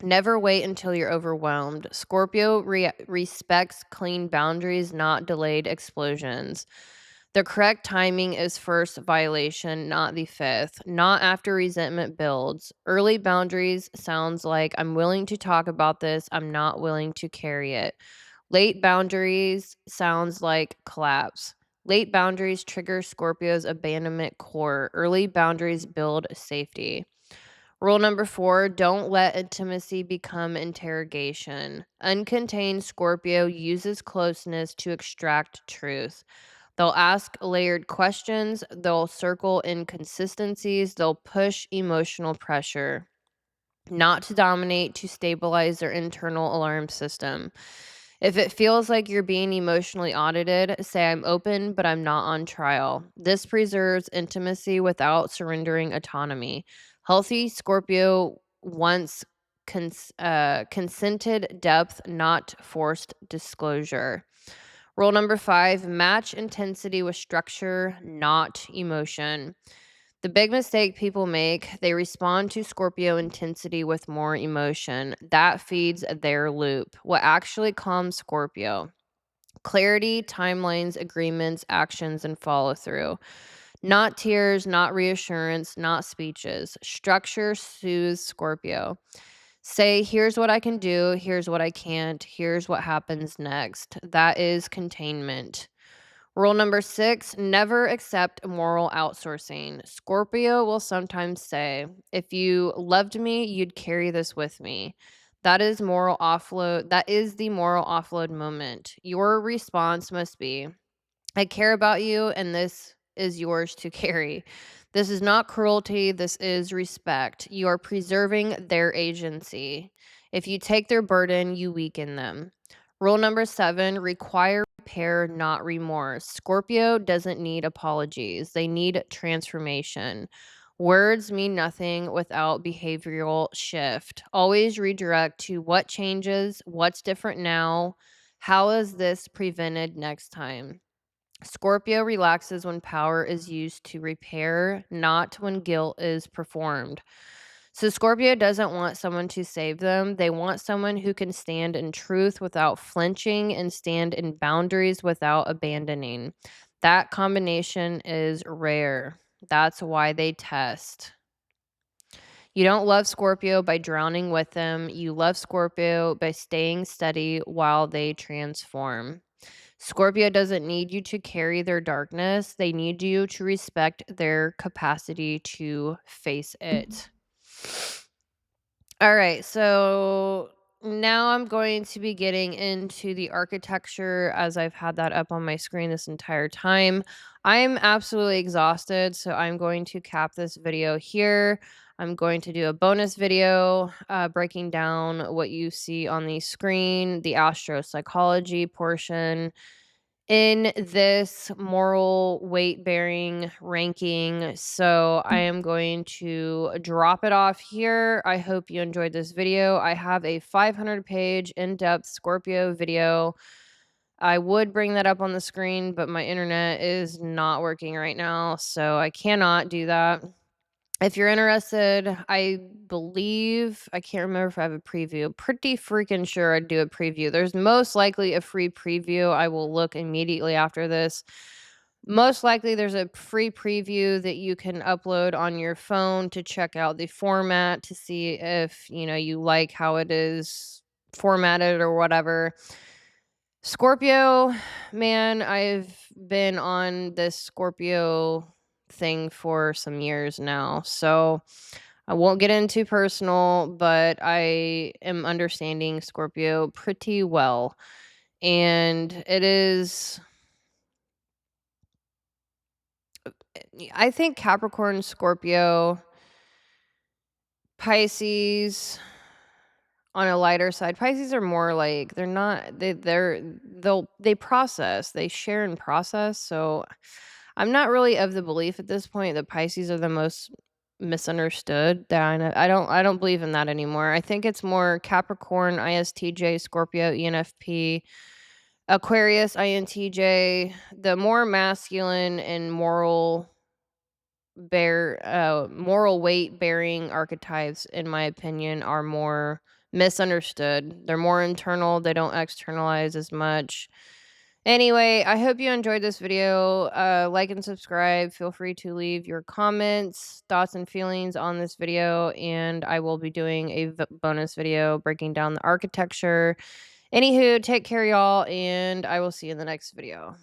Never wait until you're overwhelmed. Scorpio respects clean boundaries, not delayed explosions. The correct timing is first violation, not the fifth, not after resentment builds. Early boundaries sounds like, I'm willing to talk about this, I'm not willing to carry it. Late boundaries sounds like collapse. Late boundaries trigger Scorpio's abandonment core. Early boundaries build safety. Rule number 4, don't let intimacy become interrogation. Uncontained Scorpio uses closeness to extract truth. They'll ask layered questions, they'll circle inconsistencies, they'll push emotional pressure. Not to dominate, to stabilize their internal alarm system. If it feels like you're being emotionally audited, say, I'm open, but I'm not on trial. This preserves intimacy without surrendering autonomy. Healthy Scorpio wants consented depth, not forced disclosure. Rule number 5, match intensity with structure, not emotion. The big mistake people make, they respond to Scorpio intensity with more emotion. That feeds their loop. What actually calms Scorpio? Clarity, timelines, agreements, actions, and follow through. Not tears, not reassurance, not speeches. Structure soothes Scorpio. Say, here's what I can do, here's what I can't, here's what happens next. That is containment. Rule number 6, never accept moral outsourcing. Scorpio will sometimes say, if you loved me, you'd carry this with me. That is moral offload. That is the moral offload moment. Your response must be, I care about you, and this is yours to carry. This is not cruelty, this is respect. You are preserving their agency. If you take their burden, you weaken them. Rule number 7, require repair, not remorse. Scorpio doesn't need apologies, they need transformation. Words mean nothing without behavioral shift. Always redirect to what changes, what's different now, how is this prevented next time. Scorpio relaxes when power is used to repair, not when guilt is performed. So, Scorpio doesn't want someone to save them. They want someone who can stand in truth without flinching and stand in boundaries without abandoning. That combination is rare. That's why they test. You don't love Scorpio by drowning with them. You love Scorpio by staying steady while they transform. Scorpio doesn't need you to carry their darkness. They need you to respect their capacity to face it. All right. So now I'm going to be getting into the architecture as I've had that up on my screen this entire time. I'm absolutely exhausted, so I'm going to cap this video here. I'm going to do a bonus video breaking down what you see on the screen, the astro-psychology portion, in this moral weight bearing ranking. So I am going to drop it off here. I hope you enjoyed this video. I have a 500-page in-depth Scorpio video. I would bring that up on the screen, but my internet is not working right now, so I cannot do that. If you're interested, I believe I can't remember if I have a preview. Pretty freaking sure I'd do a preview. There's most likely a free preview. I will look immediately after this. Most likely there's a free preview that you can upload on your phone to check out the format to see if, you like how it is formatted or whatever. Scorpio, man, I've been on this Scorpio thing for some years now. So I won't get into personal, but I am understanding Scorpio pretty well. And it is, I think Capricorn, Scorpio, Pisces on a lighter side. Pisces are more like they're not they process, they share and process. So I'm not really of the belief at this point that Pisces are the most misunderstood. That I don't believe in that anymore. I think it's more Capricorn, ISTJ, Scorpio, ENFP, Aquarius, INTJ, the more masculine and moral weight bearing archetypes, in my opinion, are more misunderstood. They're more internal, they don't externalize as much. Anyway, I hope you enjoyed this video. Like and subscribe. Feel free to leave your comments, thoughts, and feelings on this video, and I will be doing a bonus video breaking down the architecture. Anywho, take care, y'all, and I will see you in the next video.